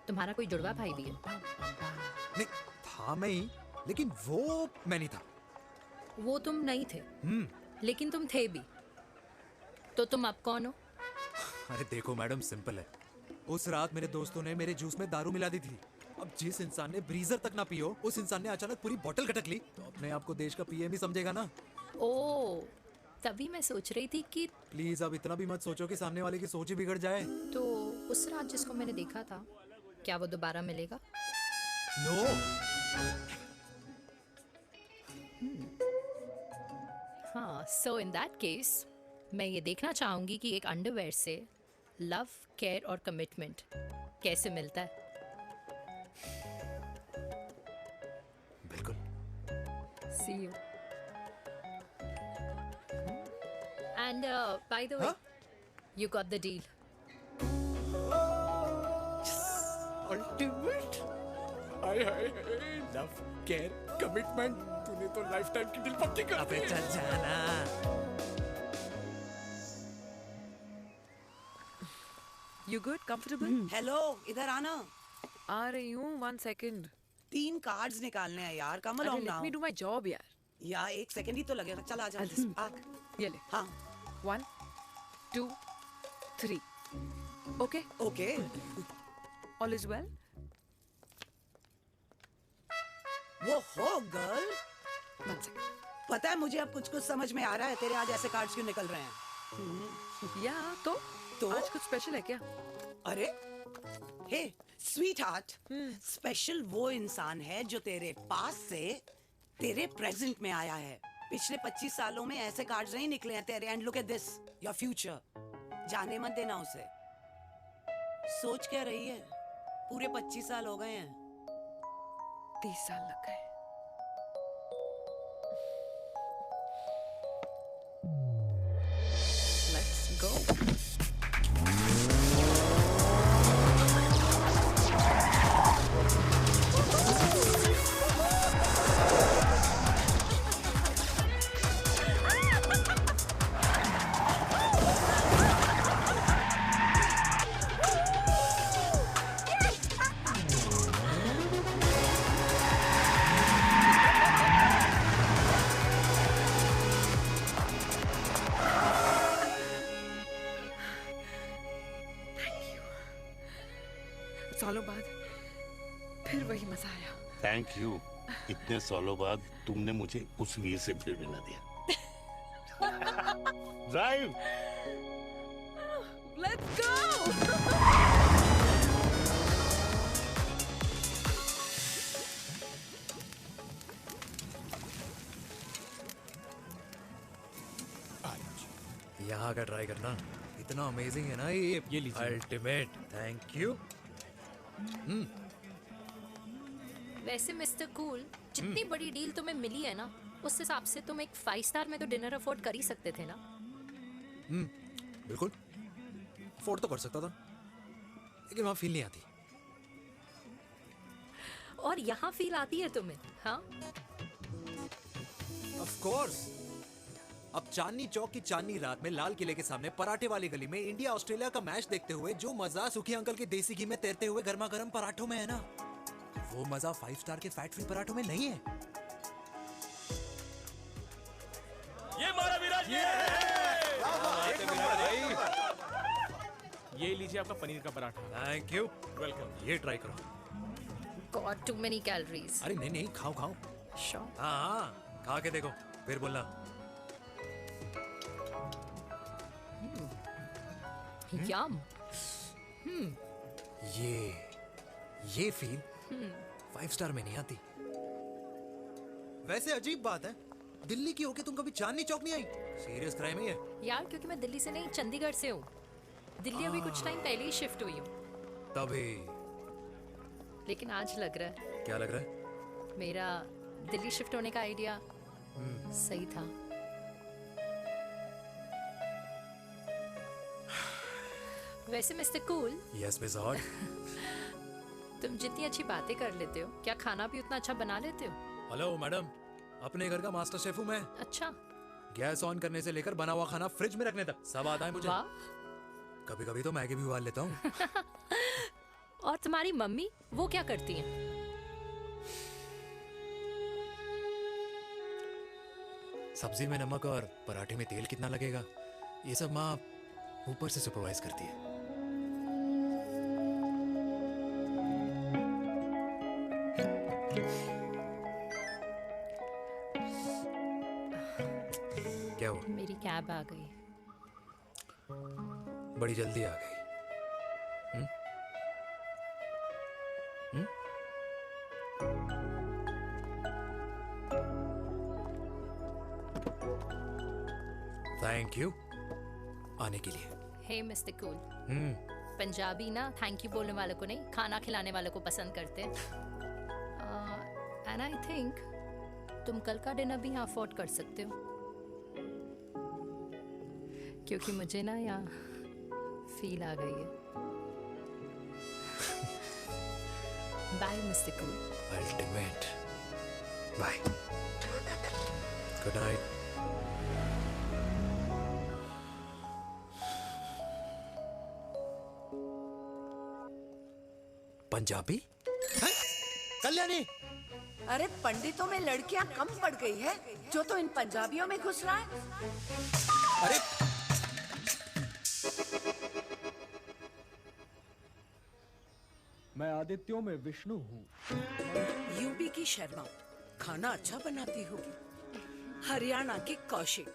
Speaker 9: तुम्हारा कोई जुड़वा भाई भी है?
Speaker 1: नहीं था मैं ही, लेकिन वो मैं नहीं था।
Speaker 9: वो तुम नहीं थे, लेकिन तुम थे भी। तो तुम अब कौन हो?
Speaker 1: अरे देखो मैडम, सिंपल है। उस रात मेरे दोस्तों ने मेरे जूस में दारू मिला दी थी। अब जिस इंसान ने ब्रीजर तक ना पियो, उस इंसान ने अचानक पूरी बोतल खटक ली, तो अपने आप को देश का पीएम ही समझेगा ना।
Speaker 9: ओ, तभी मैं सोच रही थी कि
Speaker 1: प्लीज अब इतना भी मत सोचो कि सामने वाले की सोच ही बिगड़ जाए।
Speaker 9: तो उस रात जिसको मैंने देखा था, क्या वो दोबारा मिलेगा?
Speaker 1: नो।
Speaker 9: हाँ, सो इन दैट केस मैं ये देखना चाहूंगी कि एक अंडरवेयर से लव, केयर और कमिटमेंट कैसे मिलता है।
Speaker 1: बिल्कुल।
Speaker 9: See you. And by the way, you got the deal.
Speaker 5: Ultimate. Hi hi, love, care, commitment, तूने तो लाइफ टाइम की डील पक्की कर दी।
Speaker 1: चल जाना।
Speaker 15: You good? Comfortable?
Speaker 3: हेलो, इधर आना।
Speaker 15: आ रही हूँ, 1 second.
Speaker 3: 3 कार्ड्स निकालने हैं यार, कमल
Speaker 15: अरे
Speaker 3: on
Speaker 15: let me do my job यार.
Speaker 3: या 1 सेकंड ही तो लगेगा, चल आ जा। आ,
Speaker 15: ये ले.
Speaker 3: हाँ।
Speaker 15: 1, 2, 3. Okay?
Speaker 3: Okay.
Speaker 15: All is well?
Speaker 3: वो हो गर्ल।
Speaker 15: 1 second.
Speaker 3: पता है मुझे अब कुछ समझ में आ रहा है, तेरे आज ऐसे कार्ड्स क्यों निकल रहे हैं।
Speaker 15: या तो आज कुछ स्पेशल है क्या?
Speaker 3: अरे हे स्वीट हार्ट, स्पेशल वो इंसान है जो तेरे पास से तेरे प्रेजेंट में आया है। पिछले 25 सालों में ऐसे कार्ड्स नहीं निकले हैं तेरे। And look at this, your future. जाने मत देना उसे। सोच क्या रही है, पूरे 25 साल हो गए हैं।
Speaker 15: 30 साल लग गए। Let's go. सालों बाद फिर वही मजा आया।
Speaker 2: Thank you. इतने सालों बाद तुमने मुझे उस वीर से फिर मिला दिया। ड्राइव।
Speaker 15: Let's go.
Speaker 1: यहाँ का ट्राई करना, इतना अमेजिंग है ना ये लीजिए। अल्टीमेट। Thank you.
Speaker 9: वैसे मिस्टर कूल, जितनी बड़ी डील तुम्हें मिली है ना, उस हिसाब से तुम एक 5 स्टार में तो डिनर अफोर्ड कर ही सकते थे ना।
Speaker 1: बिल्कुल अफोर्ड तो कर सकता था, लेकिन वहां फील नहीं आती।
Speaker 9: और यहाँ फील आती है तुम्हें? हाँ,
Speaker 1: ऑफ कोर्स। अब चांदनी चौक की चांदनी रात में लाल किले के सामने पराठे वाली गली में इंडिया ऑस्ट्रेलिया का मैच देखते हुए जो मजा सुखी अंकल के देसी घी में तैरते हुए गर्मा गर्म पराठों में है ना, वो मजा 5 स्टार के फैट फ्री पराठों में नहीं है।
Speaker 12: ये मारा विराज।
Speaker 11: ये लीजिए आपका पनीर का पराठा।
Speaker 1: Thank you.
Speaker 11: वेलकम।
Speaker 1: ये ट्राई करो।
Speaker 9: God too many calories.
Speaker 1: अरे नहीं नहीं, खाओ खाओ।
Speaker 9: श्योर।
Speaker 1: हाँ, खा के देखो फिर बोलना।
Speaker 9: यम।
Speaker 1: ये फील 5 स्टार में नहीं आती। वैसे अजीब बात है, दिल्ली की होके तुम कभी चांदनी चौक नहीं आई? सीरियस क्राइम है ये।
Speaker 9: यार क्योंकि मैं दिल्ली से नहीं, चंडीगढ़ से हूँ। दिल्ली अभी कुछ टाइम पहले ही शिफ्ट हुई हूँ।
Speaker 1: तभी।
Speaker 9: लेकिन आज लग रहा है।
Speaker 1: क्या लग रहा है?
Speaker 9: मेरा दिल्ली शिफ्ट होने का आइडिया सही था। वैसे mister cool,
Speaker 5: yes miss hot.
Speaker 9: तुम जितनी अच्छी बातें कर लेते हो, क्या खाना भी उतना अच्छा बना लेते हो?
Speaker 5: हेलो मैडम, अपने घर का मास्टर शेफ हूँ मैं।
Speaker 9: अच्छा।
Speaker 5: गैस ऑन करने से लेकर बना हुआ खाना फ्रिज में रखने तक सब आता है मुझे। कभी कभी तो मैगी भी उबाल लेता हूँ।
Speaker 9: और तुम्हारी मम्मी, वो क्या करती हैं?
Speaker 5: सब्जी में नमक और पराठे में तेल कितना लगेगा, ये सब माँ ऊपर से सुपरवाइज करती है। क्या हुआ?
Speaker 9: मेरी कैब आ गई।
Speaker 5: बड़ी जल्दी आ गई। थैंक यू आने के लिए।
Speaker 9: हे मिस्टर कूल, पंजाबी ना थैंक यू बोलने वालों को नहीं, खाना खिलाने वालों को पसंद करते हैं। एंड आई थिंक तुम कल का डिनर भी यहाँ अफोर्ड कर सकते हो, क्योंकि मुझे ना यहाँ फील आ गई है। Bye mister cool.
Speaker 5: Ultimate. Bye. Good night. Punjabi?
Speaker 3: Kalyani, अरे पंडितों में लड़कियां कम पड़ गई है जो तो इन पंजाबियों में घुस रहा है।
Speaker 5: अरे
Speaker 16: मैं आदित्यों में विष्णु हूँ।
Speaker 3: यूपी की शर्मा, खाना अच्छा बनाती होगी। हरियाणा की कौशिक,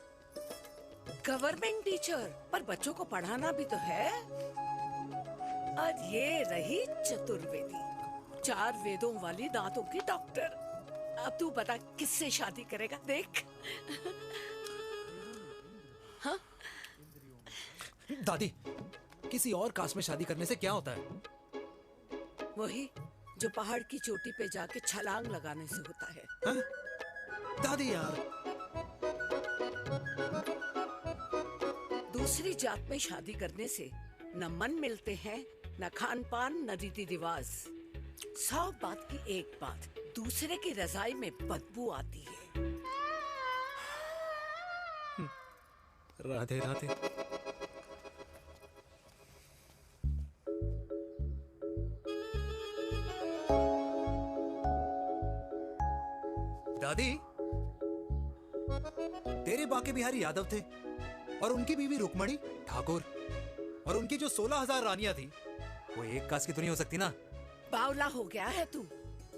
Speaker 3: गवर्नमेंट टीचर, पर बच्चों को पढ़ाना भी तो है। और ये रही चतुर्वेदी, 4 वेदों वाली दांतों की डॉक्टर। अब तू बता किससे शादी करेगा? देख। हाँ?
Speaker 1: दादी, किसी और कास्ट में शादी करने से क्या होता है?
Speaker 3: वही जो पहाड़ की चोटी पे जाके छलांग लगाने से होता है।
Speaker 1: हा? दादी यार,
Speaker 3: दूसरी जात में शादी करने से न मन मिलते हैं, न खान पान, न रीति रिवाज। 100 बात की एक बात, दूसरे की रजाई में बदबू आती है।
Speaker 1: राधे राधे। दादी, तेरे बाके बिहारी यादव थे और उनकी बीवी रुक्मणी ठाकुर, और उनकी जो 16,000 रानियां थी वो एक कास्ट की तो नहीं हो सकती ना?
Speaker 3: बावला हो गया है तू।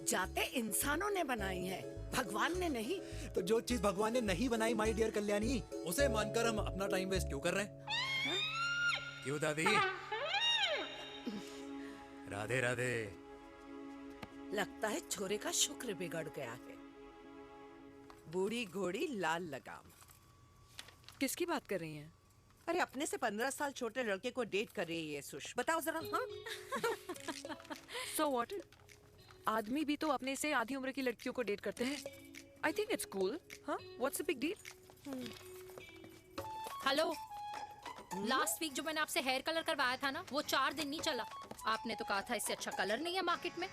Speaker 3: जाते इंसानों ने बनाई है, भगवान ने नहीं।
Speaker 1: तो जो चीज भगवान ने नहीं बनाई माय डियर कल्याणी, उसे मानकर हम अपना टाइम वेस्ट क्यों कर रहे हैं? क्यों दादी? राधे राधे।
Speaker 3: लगता है छोरे का शुक्र बिगड़ गया है।
Speaker 17: बूढ़ी घोड़ी लाल लगाम।
Speaker 15: किसकी बात कर रही हैं?
Speaker 17: अरे अपने से 15 साल छोटे लड़के को डेट कर रही है सुश। बताओ जरा। हाँ?
Speaker 15: So what? आदमी भी तो अपने से आधी उम्र की लड़कियों को डेट करते हैं। I think it's cool. हाँ? What's the big deal?
Speaker 9: Hello, last week जो मैंने आपसे हेयर कलर करवाया था ना, वो 4 दिन नहीं चला। आपने तो कहा था इससे अच्छा कलर नहीं है मार्केट में।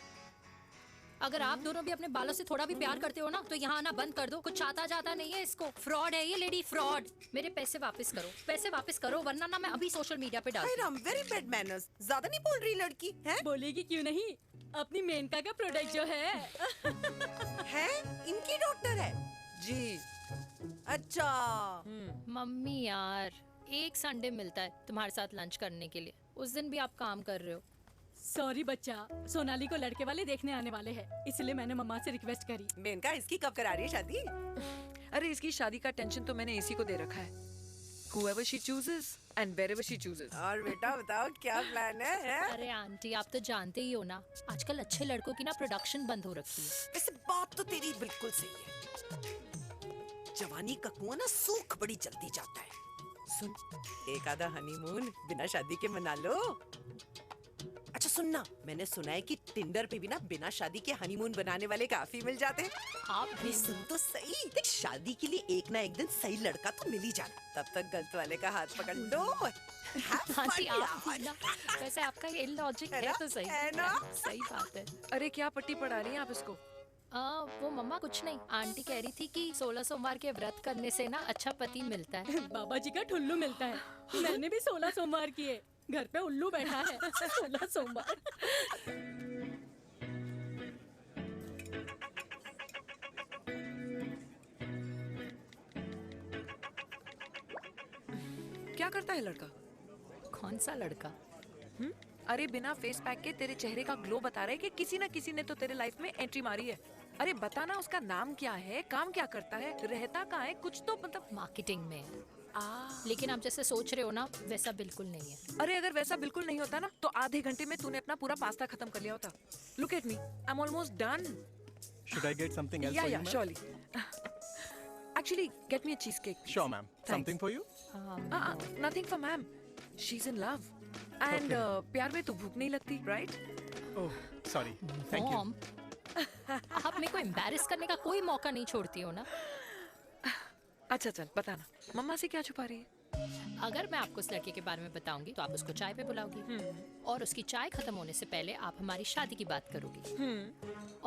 Speaker 9: अगर आप दोनों भी अपने बालों से थोड़ा भी प्यार करते हो ना, तो यहाँ आना बंद कर दो। कुछ आता जाता नहीं है इसको। फ्रॉड है ये लेडी, फ्रॉड। मेरे पैसे वापस करो, पैसे वापस करो, वरना ना मैं अभी सोशल मीडिया पे डाल दूँ।
Speaker 17: Very bad manners. ज्यादा नहीं बोल रही लड़की है?
Speaker 13: बोलेगी क्यों नहीं? अपनी मेनका का प्रोडक्ट जो है
Speaker 17: है इनकी डॉक्टर है जी। अच्छा।
Speaker 9: मम्मी यार, एक संडे मिलता है तुम्हारे साथ लंच करने के लिए, उस दिन भी आप काम कर रहे हो।
Speaker 13: सॉरी बच्चा, सोनाली को लड़के वाले देखने आने वाले हैं, इसलिए मैंने मम्मा से रिक्वेस्ट करी।
Speaker 17: मेनका, इसकी कब करा रही है शादी?
Speaker 15: अरे इसकी शादी का टेंशन तो मैंने इसी को दे रखा है। Whoever she chooses and wherever she chooses.
Speaker 17: और बेटा बताओ क्या प्लान है?
Speaker 9: अरे आंटी, आप तो जानते ही हो ना, आजकल अच्छे लड़कों की ना प्रोडक्शन बंद हो रखी है।
Speaker 17: वैसे बात तो तेरी बिल्कुल सही है। जवानी का कुआं ना सूख बड़ी जल्दी जाता है। सुन, एक आधा हनीमून बिना शादी के मना लो। अच्छा सुनना, मैंने सुना है कि टिंडर पे भी ना बिना शादी के हनीमून बनाने वाले काफी मिल जाते हैं।
Speaker 9: आप भी
Speaker 17: सुन तो सही, देख शादी के लिए एक ना एक दिन सही लड़का तो मिल ही जाना, तब तक गलत वाले का हाथ पकड़ लो।
Speaker 9: आंटी आप भी ना, वैसे आपका ये लॉजिक है तो सही
Speaker 17: है ना?
Speaker 9: सही बात है।
Speaker 15: अरे क्या पट्टी पढ़ा रही हैं आप इसको?
Speaker 9: वो मम्मा कुछ नहीं, आंटी कह रही थी कि 16 सोमवार के व्रत करने से ना अच्छा पति मिलता है।
Speaker 13: बाबा जी का ठुल्लू मिलता है। मैंने भी 16 सोमवार किए, घर पे उल्लू बैठा है। 16 सोमवार।
Speaker 15: क्या करता है लड़का?
Speaker 9: कौन सा लड़का?
Speaker 15: अरे बिना फेस पैक के तेरे चेहरे का ग्लो बता रहा है कि किसी ना किसी ने तो तेरे लाइफ में एंट्री मारी है। अरे बताना उसका नाम क्या है, काम क्या करता है, रहता कहाँ है, कुछ तो मतलब।
Speaker 9: मार्केटिंग में। लेकिन आप जैसे सोच रहे हो ना वैसा बिल्कुल नहीं है।
Speaker 15: अरे अगर वैसा बिल्कुल नहीं होता ना तो आधे घंटे में तूने अपना पूरा पास्ता खत्म कर लिया होता। Look at me, I am almost done.
Speaker 7: Should I get something else
Speaker 15: Yeah,
Speaker 7: for
Speaker 15: yeah,
Speaker 7: you, ma'am?
Speaker 15: surely. Actually, get me a cheesecake.
Speaker 7: Sure, ma'am.
Speaker 15: Thanks.
Speaker 7: Something for you?
Speaker 15: Nothing for ma'am. She's in love. And प्यार में तो भूख नहीं लगती, right?
Speaker 7: Oh, sorry. Thank you.
Speaker 9: Mom, आप मेरे को embarrass करने का कोई मौका नहीं छोड़ती हो ना।
Speaker 15: अच्छा चल बताना, मम्मा से क्या छुपा रही है?
Speaker 9: अगर मैं आपको उस लड़के के बारे में बताऊंगी तो आप उसको चाय पे बुलाओगी और उसकी चाय खत्म होने से पहले आप हमारी शादी की बात करोगी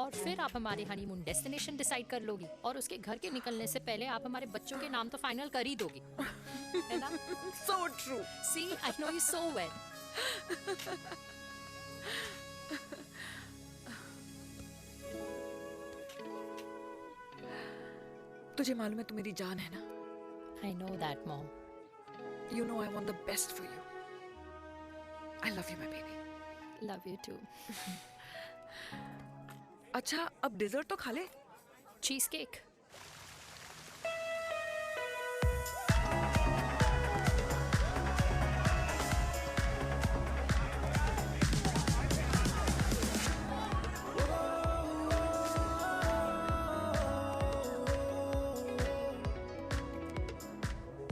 Speaker 9: और फिर आप हमारे हनीमून डेस्टिनेशन डिसाइड कर लोगी और उसके घर के निकलने से पहले आप हमारे बच्चों के नाम तो फाइनल कर ही दोगी, है ना?
Speaker 15: So true.
Speaker 9: See, I know you so well.
Speaker 15: तुझे मालूम है तू मेरी जान है ना?
Speaker 9: I know that, Mom.
Speaker 15: You know I want the best for you. I love you, my baby.
Speaker 9: Love you too.
Speaker 15: अच्छा अब डेजर्ट तो खा ले।
Speaker 9: Cheese cake.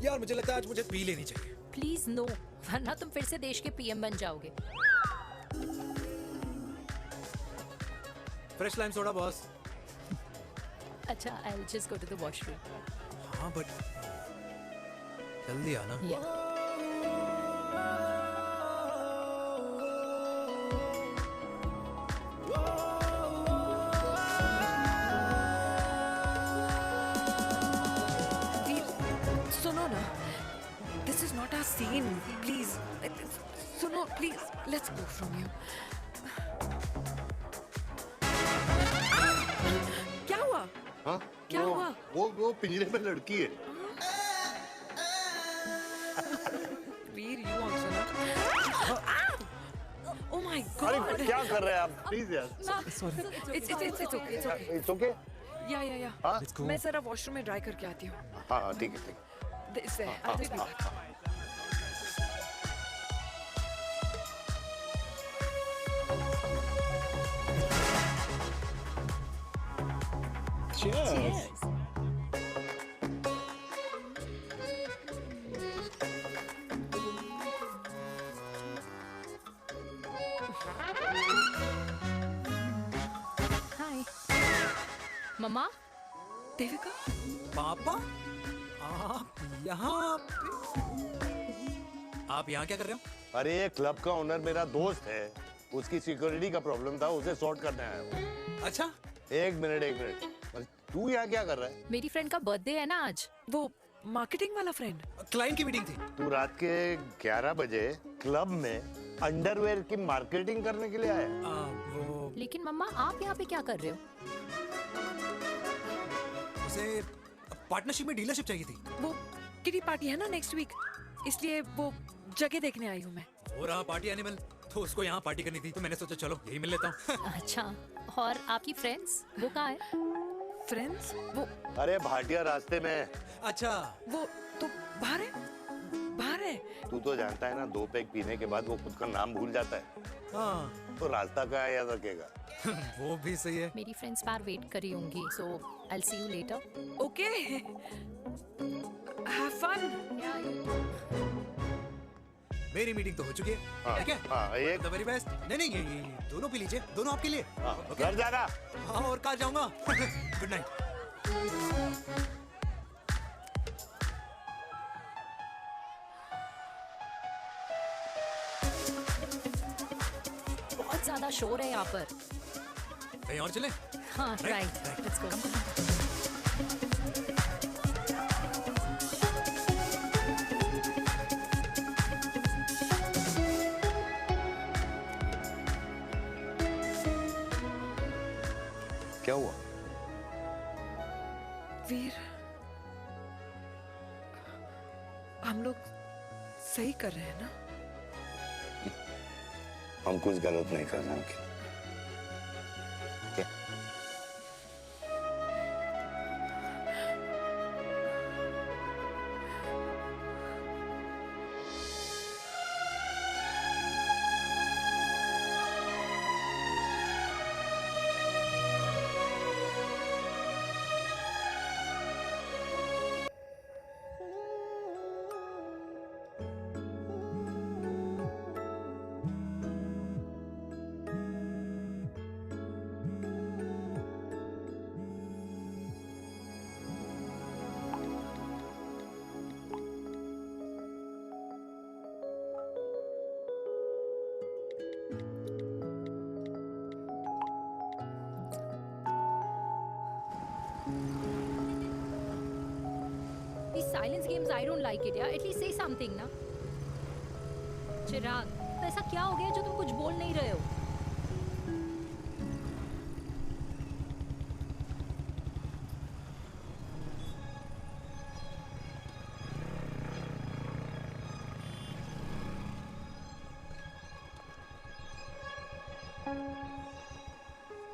Speaker 1: यार मुझे लगता है आज मुझे पी लेनी चाहिए।
Speaker 9: प्लीज नो, वरना तुम फिर से देश के पीएम बन जाओगे।
Speaker 1: Fresh lime soda boss.
Speaker 9: अच्छा, I'll just go to the washroom.
Speaker 1: हाँ बट जल्दी आना।
Speaker 15: सुनो ना, this is not our scene. Please, सुनो please. Let's go from here. क्या हुआ?
Speaker 2: हाँ?
Speaker 15: क्या हुआ?
Speaker 2: वो पिंजरे में लड़की है।
Speaker 15: वीर, you also not. Oh my God!
Speaker 2: अरे क्या कर रहे हैं आप? Please यार।
Speaker 15: Sorry. It's okay. It's okay.
Speaker 2: It's okay?
Speaker 15: Yeah.
Speaker 2: हाँ?
Speaker 15: मैं जरा वॉशरूम में ड्राई करके आती हूँ।
Speaker 2: हाँ ठीक है।
Speaker 15: This है। I'll be back.
Speaker 7: Cheers.
Speaker 9: हाय मम्मा।
Speaker 15: देविका,
Speaker 1: पापा आप यहाँ आप यहाँ क्या कर रहे हो?
Speaker 2: अरे ये क्लब का ओनर मेरा दोस्त है, उसकी सिक्योरिटी का प्रॉब्लम था, उसे सॉर्ट करने आया हूँ।
Speaker 1: अच्छा
Speaker 2: एक मिनट अरे तू यहाँ क्या कर रहा है?
Speaker 9: मेरी फ्रेंड का बर्थडे है ना आज।
Speaker 15: वो मार्केटिंग वाला फ्रेंड।
Speaker 1: क्लाइंट की मीटिंग थी।
Speaker 2: तू रात के 11 बजे क्लब में अंडरवेयर की मार्केटिंग करने के लिए आया?
Speaker 1: वो
Speaker 9: लेकिन मम्मा आप यहाँ पे क्या कर रहे हो?
Speaker 1: उसे पार्टनरशिप में डीलरशिप चाहिए थी।
Speaker 15: वो किटी पार्टी है ना नेक्स्ट वीक, इसलिए वो जगह देखने आई हूँ मैं।
Speaker 1: हो रहा पार्टी एनिमल, तो उसको यहाँ पार्टी करनी थी, तो मैंने सोचा चलो यही मिल लेता हूँ।
Speaker 9: अच्छा, और आपकी फ्रेंड्स वो कहाँ है?
Speaker 15: फ्रेंड्स वो
Speaker 2: अरे भाटिया रास्ते में।
Speaker 1: अच्छा
Speaker 15: वो तो बाहर है।
Speaker 2: तू तो जानता है ना, 2 पैक पीने के बाद वो खुद का नाम भूल जाता है।
Speaker 1: हाँ
Speaker 2: तो रास्ता क्या याद रखेगा?
Speaker 1: वो भी सही है।
Speaker 9: मेरी फ्रेंड्स बाहर वेट कर रही होंगी, so I'll see you later.
Speaker 15: Okay. Have fun.
Speaker 1: मेरी मीटिंग तो हो चुकी है।
Speaker 2: हाँ,
Speaker 1: ठीक है?
Speaker 2: हाँ, एक
Speaker 1: द वेरी बेस्ट। नहीं ये दोनों पी लीजिए, दोनों आपके लिए। ओके?
Speaker 2: घर जाना।
Speaker 1: हाँ, और कहाँ जाऊंगा? Good night.
Speaker 9: बहुत ज्यादा शोर है यहाँ पर।
Speaker 1: कहीं और चले?
Speaker 9: हाँ, राइट, लेट्स गो।
Speaker 2: क्या हुआ?
Speaker 15: वीर, हम लोग सही कर रहे हैं ना?
Speaker 2: हम कुछ गलत नहीं कर रहे हैं। क्या?
Speaker 9: These silence games, I don't like it, yeah. At least say something, ना. चिराग, तो ऐसा क्या हो गया जो तुम कुछ बोल नहीं रहे हो?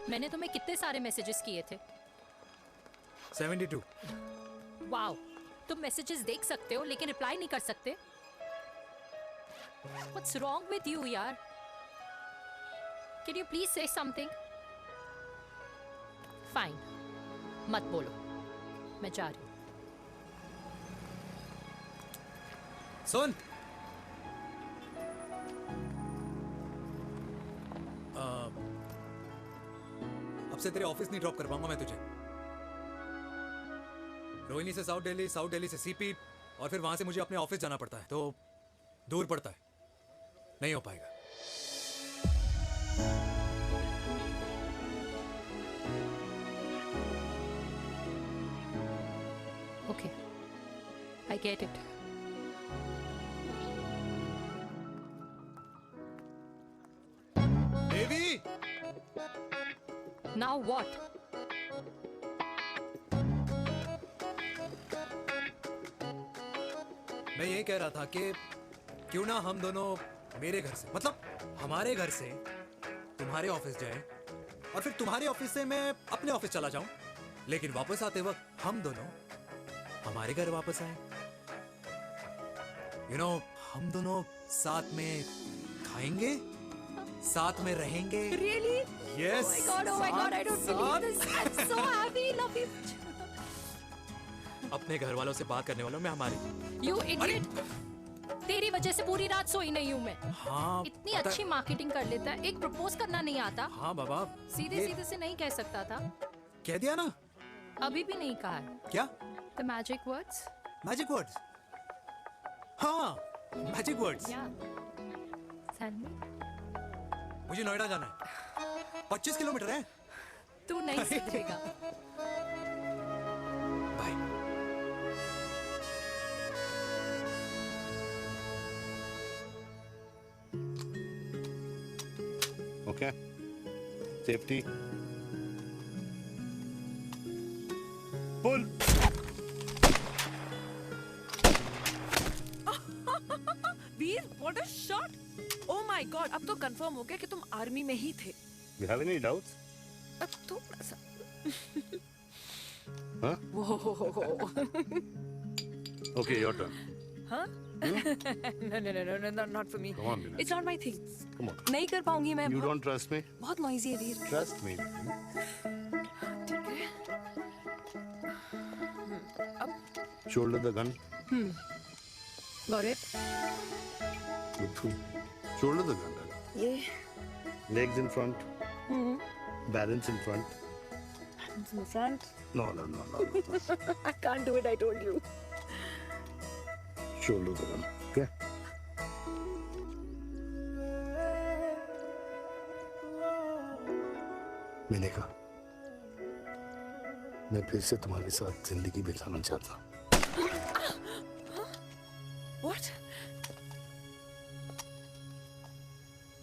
Speaker 9: मैंने तुम्हें कितने सारे मैसेजेस किए थे?
Speaker 1: 72।
Speaker 9: वाओ, तुम मैसेजेस देख सकते हो लेकिन रिप्लाई नहीं कर सकते? What's wrong with you, यार? Can you please say something? Fine, मत बोलो, मैं जा रही हूँ।
Speaker 1: सुन, अब से तेरे ऑफिस नहीं ड्रॉप कर पाऊंगा मैं तुझे। रोहिणी से साउथ दिल्ली से सीपी, और फिर वहां से मुझे अपने ऑफिस जाना पड़ता है, तो दूर पड़ता है, नहीं हो पाएगा।
Speaker 9: Okay, I get it.
Speaker 1: Devi!
Speaker 9: Now what?
Speaker 1: मैं ये कह रहा था कि क्यों ना हम दोनों मेरे घर से, मतलब हमारे घर से तुम्हारे ऑफिस जाए, और फिर तुम्हारे ऑफिस से मैं अपने ऑफिस चला जाऊं, लेकिन वापस आते वक्त हम दोनों हमारे घर वापस आए। हम दोनों साथ में खाएंगे, साथ में रहेंगे।
Speaker 9: Really?
Speaker 1: Yes.
Speaker 9: Oh my God, I don't believe this. I'm so happy, love you.
Speaker 1: अपने घर वालों से बात करने वालों में हमारी।
Speaker 9: You idiot. तेरी वजह से पूरी रात सोई नहीं हूँ मैं।
Speaker 1: हाँ,
Speaker 9: इतनी अच्छी मार्केटिंग कर लेता है, एक प्रपोज करना नहीं आता।
Speaker 1: हाँ बाबा,
Speaker 9: सीधे से नहीं कह सकता था।
Speaker 1: कह दिया ना।
Speaker 9: अभी भी नहीं कहा है।
Speaker 1: क्या?
Speaker 9: The magic words.
Speaker 1: Magic words? हाँ, मैजिक वर्ड्स।
Speaker 9: Tell me.
Speaker 1: मुझे नोएडा जाना है, 25 किलोमीटर है।
Speaker 9: तू नहीं सुधरेगा।
Speaker 2: Okay. Safety. Pull.
Speaker 15: Veer, what a shot! Oh my God, अब तो कंफर्म हो गया कि तुम आर्मी में ही थे।
Speaker 2: You have any doubts?
Speaker 15: अब थोड़ा सा।
Speaker 2: Huh?
Speaker 15: Whoa.
Speaker 2: Okay, your turn.
Speaker 15: Huh? No, not for me.
Speaker 2: Come on, Meena.
Speaker 15: It's not my thing.
Speaker 2: Come on.
Speaker 15: नहीं कर पाऊंगी मैं।
Speaker 2: You don't trust me?
Speaker 15: बहुत noisy है वीर।
Speaker 2: Trust me.
Speaker 15: ठीक है। अब
Speaker 2: Shoulder the gun.
Speaker 3: Gaurav
Speaker 2: shoulder the gun.
Speaker 3: ये
Speaker 2: Legs in front. Balance in front.
Speaker 3: in front.
Speaker 2: No.
Speaker 3: I can't do it, I told you.
Speaker 2: Shoulder the gun. Okay. मैंने कहा मैं फिर से तुम्हारे साथ जिंदगी बिताना चाहता हूँ.
Speaker 3: What?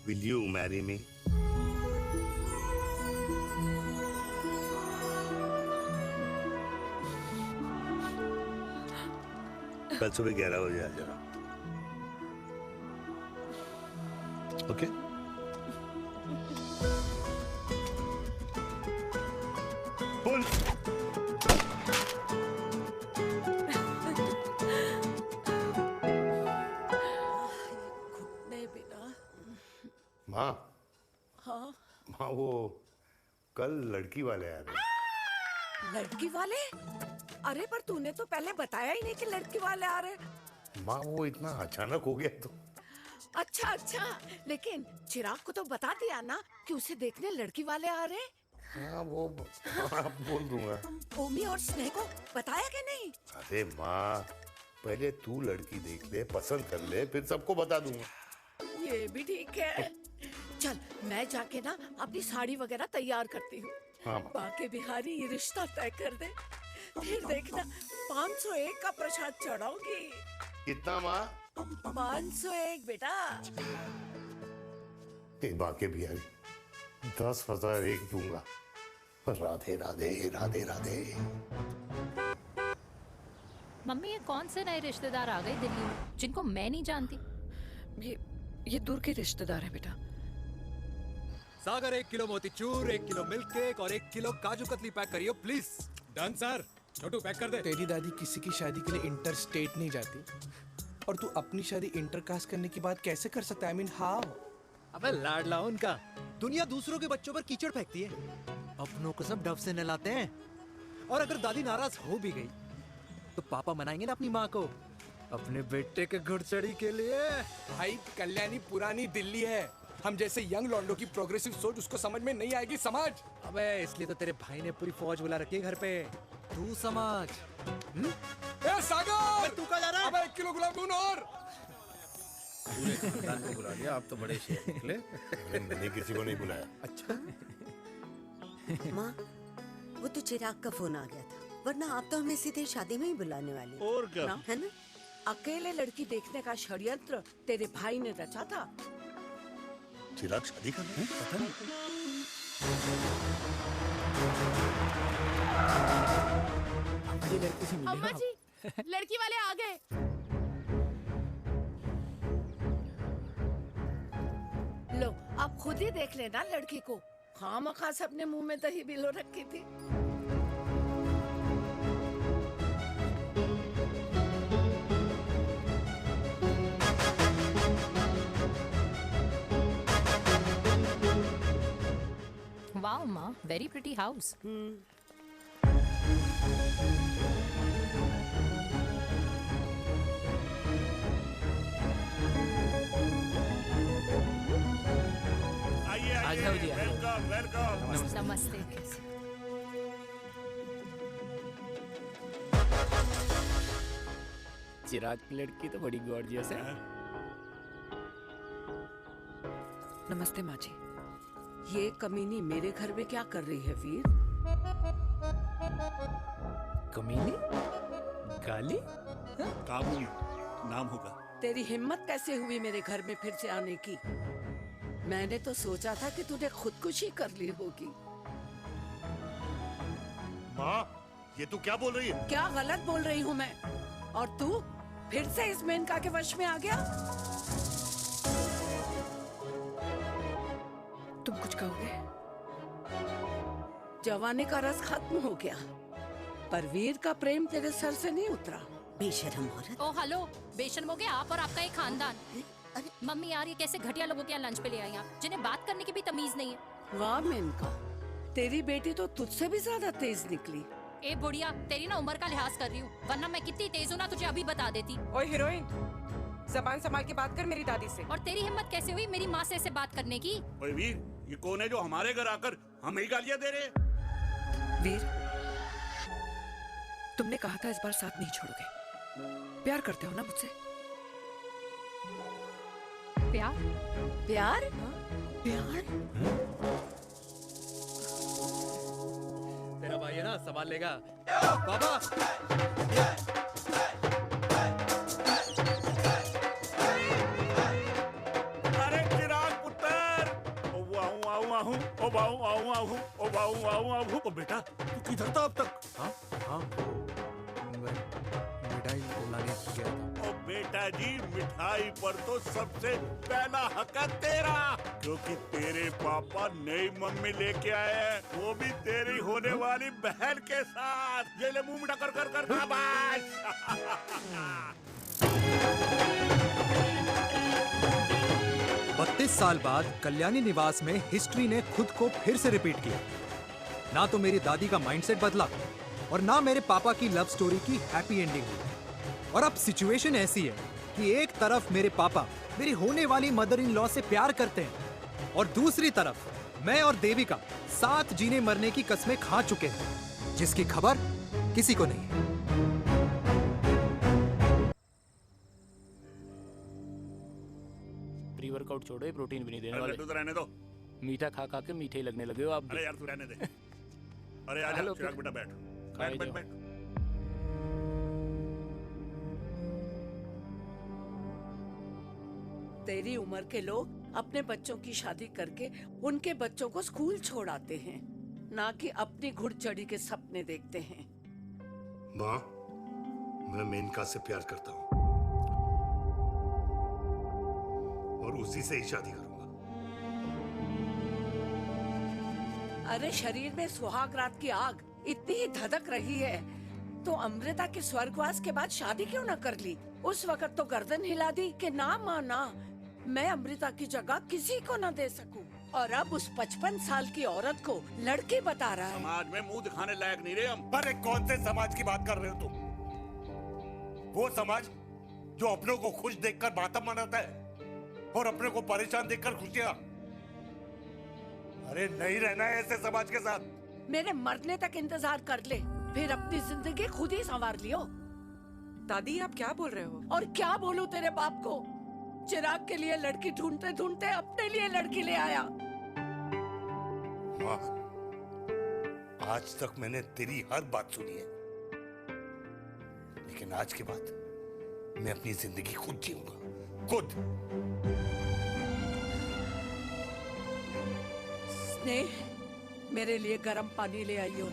Speaker 2: Will you marry me? कल सुबह 11 बजे आ जाना. ओके? बोल.
Speaker 3: नहीं बेटा.
Speaker 2: माँ
Speaker 3: हाँ.
Speaker 2: माँ वो कल लड़की वाले आ रहे.
Speaker 3: लड़की वाले? अरे पर तूने तो पहले बताया ही नहीं कि लड़की वाले आ रहे.
Speaker 2: माँ वो इतना अचानक हो गया तो.
Speaker 3: अच्छा लेकिन चिराग को तो बता दिया ना कि उसे देखने लड़की वाले आ रहे.
Speaker 2: हाँ वो बोल दूंगा.
Speaker 3: ओमी और स्नेह को बताया कि नहीं?
Speaker 2: अरे माँ पहले तू लड़की देख ले, पसंद कर ले, फिर सबको बता दूंगा.
Speaker 3: ये भी ठीक है. चल मैं जाके ना अपनी साड़ी वगैरह तैयार करती हूँ.
Speaker 2: हाँ.
Speaker 3: बाकी बिहारी ये रिश्ता तय कर दे, फिर देखना 501 का प्रसाद चढ़ाऊंगी.
Speaker 2: कितना माँ?
Speaker 3: 501 बेटा.
Speaker 2: बाकी बिहारी 10,001 दूंगा. राधे राधे राधे राधे.
Speaker 9: मम्मी ये कौन से नए रिश्तेदार आ गए दिल्ली में जिनको मैं नहीं जानती?
Speaker 15: ये दूर के रिश्तेदार हैं बेटा.
Speaker 1: Sagar 1 kilo motichoor, 1 kilo milk cake और 1 किलो काजू कतली पैक करियो please.
Speaker 5: Done sir. Chhotu pack कर दे.
Speaker 18: तेरी दादी किसी की शादी के लिए इंटर स्टेट नहीं जाती और तू अपनी शादी इंटर कास्ट करने की बात कैसे कर सकता है? I mean, how?
Speaker 1: अबे लाडला उनका. दुनिया दूसरों के बच्चों पर कीचड़ फेंकती है, अपनों को सब डब से नहलाते हैं. और अगर दादी नाराज हो भी गई तो पापा मनाएंगे ना अपनी माँ को अपने बेटे के घुड़चड़ी के लिए.
Speaker 18: भाई कल्याणी पुरानी दिल्ली है. हम जैसे यंग लॉन्डो की प्रोग्रेसिव सोच उसको समझ में नहीं आएगी. समझ.
Speaker 1: अबे इसलिए तो तेरे भाई ने पूरी फौज बुला रखी है घर पे. तू समझ.
Speaker 18: ए सागर
Speaker 1: तू कहाँ जा रहा है?
Speaker 18: अबे 1 किलो गुलाब जामुन और.
Speaker 8: पूरे खानदान को बुला लिया. आप तो बड़े शेर निकले.
Speaker 2: मैंने किसी को नहीं बुलाया.
Speaker 1: अच्छा.
Speaker 19: माँ वो तो चिराग का फोन आ गया था, वरना आप तो हमें सीधे शादी में ही बुलाने वाली.
Speaker 2: और क्या
Speaker 19: है ना?
Speaker 3: अकेले लड़की देखने का षड्यंत्र तेरे भाई ने रचा था.
Speaker 2: चिराग शादी कर रहे हैं? पता नहीं.
Speaker 14: अम्मा जी लड़की वाले आ गए.
Speaker 3: लो आप खुद ही देख लेना लड़की को. खामखा सबने मुंह में दही बिलो रखी थी.
Speaker 9: वाओ माँ, वेरी प्रिटी हाउस.
Speaker 12: आ जाओ जी.
Speaker 2: Welcome welcome.
Speaker 9: नमस्ते.
Speaker 12: चिराग की लड़की तो बड़ी गॉर्जियस है.
Speaker 15: नमस्ते माँ जी.
Speaker 3: ये कमीनी मेरे घर में क्या कर रही है वीर?
Speaker 12: कमीनी? गाली?
Speaker 11: काबुल नाम होगा.
Speaker 3: तेरी हिम्मत कैसे हुई मेरे घर में फिर से आने की? मैंने तो सोचा था कि तूने खुदकुशी कर ली होगी.
Speaker 2: माँ ये तू क्या बोल रही है?
Speaker 3: क्या गलत बोल रही हूँ मैं? और तू फिर से इस मेनका के वश में आ गया?
Speaker 15: तुम कुछ कहोगे?
Speaker 3: जवानी का रस खत्म हो गया, पर वीर का प्रेम तेरे सर से नहीं उतरा.
Speaker 19: बेशर्म औरत.
Speaker 9: ओ हेलो, बेशर्म हो गया आप और आपका एक खानदान. मम्मी यार ये कैसे घटिया लोगों के यहाँ लंच पे ले आई आप, जिन्हें बात करने की भी तमीज नहीं है.
Speaker 3: वाह मेनका, तेरी बेटी तो तुझसे भी ज्यादा तेज निकली.
Speaker 9: ए बुढ़िया, तेरी ना उम्र का लिहाज कर रही हूँ, वरना मैं कितनी तेज हूँ ना तुझे अभी बता देती।
Speaker 10: ओए हीरोइन, जबान संभाल के बात कर मेरी दादी से।
Speaker 9: और तेरी हिम्मत कैसे हुई मेरी माँ से ऐसे बात करने की?
Speaker 8: ओए वीर, ये कौन है जो हमारे घर आकर हमें ही गालियाँ दे रहे हैं?
Speaker 15: वीर, तुमने कहा था इस बार साथ नहीं छोड़ोगे। प्यार करते हो ना मुझसे?
Speaker 9: प्यार?
Speaker 3: प्यार? प्यार?
Speaker 1: तेरा भाई है ना, संभाल लेगा। बाबा!
Speaker 8: अरे चिराग पुत्र! ओ वाहू आऊ आहू, ओ बाऊ आऊ आहू, ओ बाऊ आऊ आहू। ओ बेटा, तू किधर था अब तक?
Speaker 1: हाँ हाँ, मिठाई लाने गया था।
Speaker 8: ओ बेटा जी, मिठाई पर तो सबसे पहला हक है तेरा, क्योंकि तेरे पापा नई मम्मी लेके आए हैं, वो भी तेरी होने वाली बहन के साथ। ये ले मुंह मिठा कर कर कर शाबाश।
Speaker 1: 32 साल बाद कल्याणी निवास में हिस्ट्री ने खुद को फिर से रिपीट किया। ना तो मेरी दादी का माइंडसेट बदला और ना मेरे पापा की लव स्टोरी की हैप्पी एंडिंग हुई। और अब सिचुएशन ऐसी है कि एक तरफ मेरे पापा मेरी होने वाली मदर इन लॉ से प्यार करते हैं और दूसरी तरफ मैं और देविका साथ जीने मरने की कस्में खा चुके हैं, जिसकी खबर किसी को नहीं है।
Speaker 12: प्री वर्कआउट छोड़ो, ये प्रोटीन भी नहीं देने
Speaker 8: अरे
Speaker 12: वाले।
Speaker 8: लड्डू तो रहने दो।
Speaker 12: मीठा खा खा के मीठे ही लगने लगे हो आप भी।
Speaker 8: अरे यार तू रहने दे। अरे आजा
Speaker 12: हेलो,
Speaker 8: चिराग बेटा, बैठ
Speaker 12: खाए
Speaker 8: बैठ बैठ
Speaker 12: जाओ।
Speaker 8: बैठ।
Speaker 3: तेरी उम्र के लोग अपने बच्चों की शादी करके उनके बच्चों को स्कूल छोड़ आते हैं, ना कि अपनी घुड़चढ़ी के सपने देखते हैं।
Speaker 2: माँ, मैं मेनका से प्यार करता हूँ और उसी से ही शादी करूंगा।
Speaker 3: अरे शरीर में सुहाग रात की आग इतनी ही धधक रही है तो अमृता के स्वर्गवास के बाद शादी क्यों न कर ली? उस वक्त तो गर्दन हिला दी कि ना माना, मैं अमृता की जगह किसी को न दे सकूं। और अब उस 55 साल की औरत को लड़की बता रहा है।
Speaker 8: समाज में मुंह दिखाने लायक नहीं रहे हम।
Speaker 6: अरे कौन से समाज की बात कर रहे हो तुम? वो समाज जो अपनों को खुश देखकर मातम मनाता है और अपने को परेशान देखकर खुशियां। अरे नहीं रहना है ऐसे समाज के साथ।
Speaker 3: मेरे मरने तक इंतजार कर ले, फिर अपनी जिंदगी खुद ही संवार लियो।
Speaker 15: दादी, आप क्या बोल रहे हो?
Speaker 3: और क्या बोलूं तेरे बाप को? चिराग के लिए लड़की ढूंढते ढूंढते अपने लिए लड़की ले आया।
Speaker 2: माँ, आज तक मैंने तेरी हर बात सुनी है, लेकिन आज के बाद मैं अपनी जिंदगी खुद जीऊंगा, खुद।
Speaker 3: स्नेह, मेरे लिए गर्म पानी ले आइयो,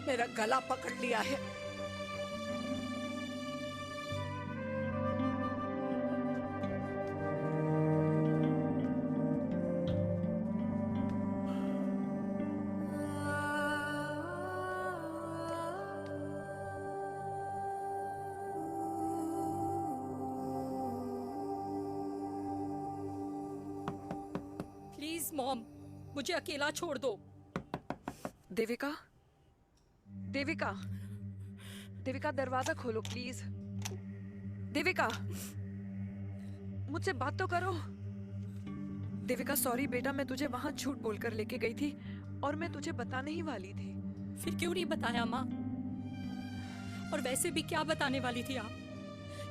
Speaker 3: मेरा गला पकड़ लिया है।
Speaker 9: प्लीज मॉम, मुझे अकेला छोड़ दो।
Speaker 15: देविका, देविका, देविका दरवाजा खोलो प्लीज। देविका, मुझसे बात तो करो। देविका सॉरी बेटा, मैं तुझे वहां झूठ बोलकर लेके गई थी और मैं तुझे बताने ही वाली थी।
Speaker 9: फिर क्यों नहीं बताया माँ? और वैसे भी क्या बताने वाली थी आप?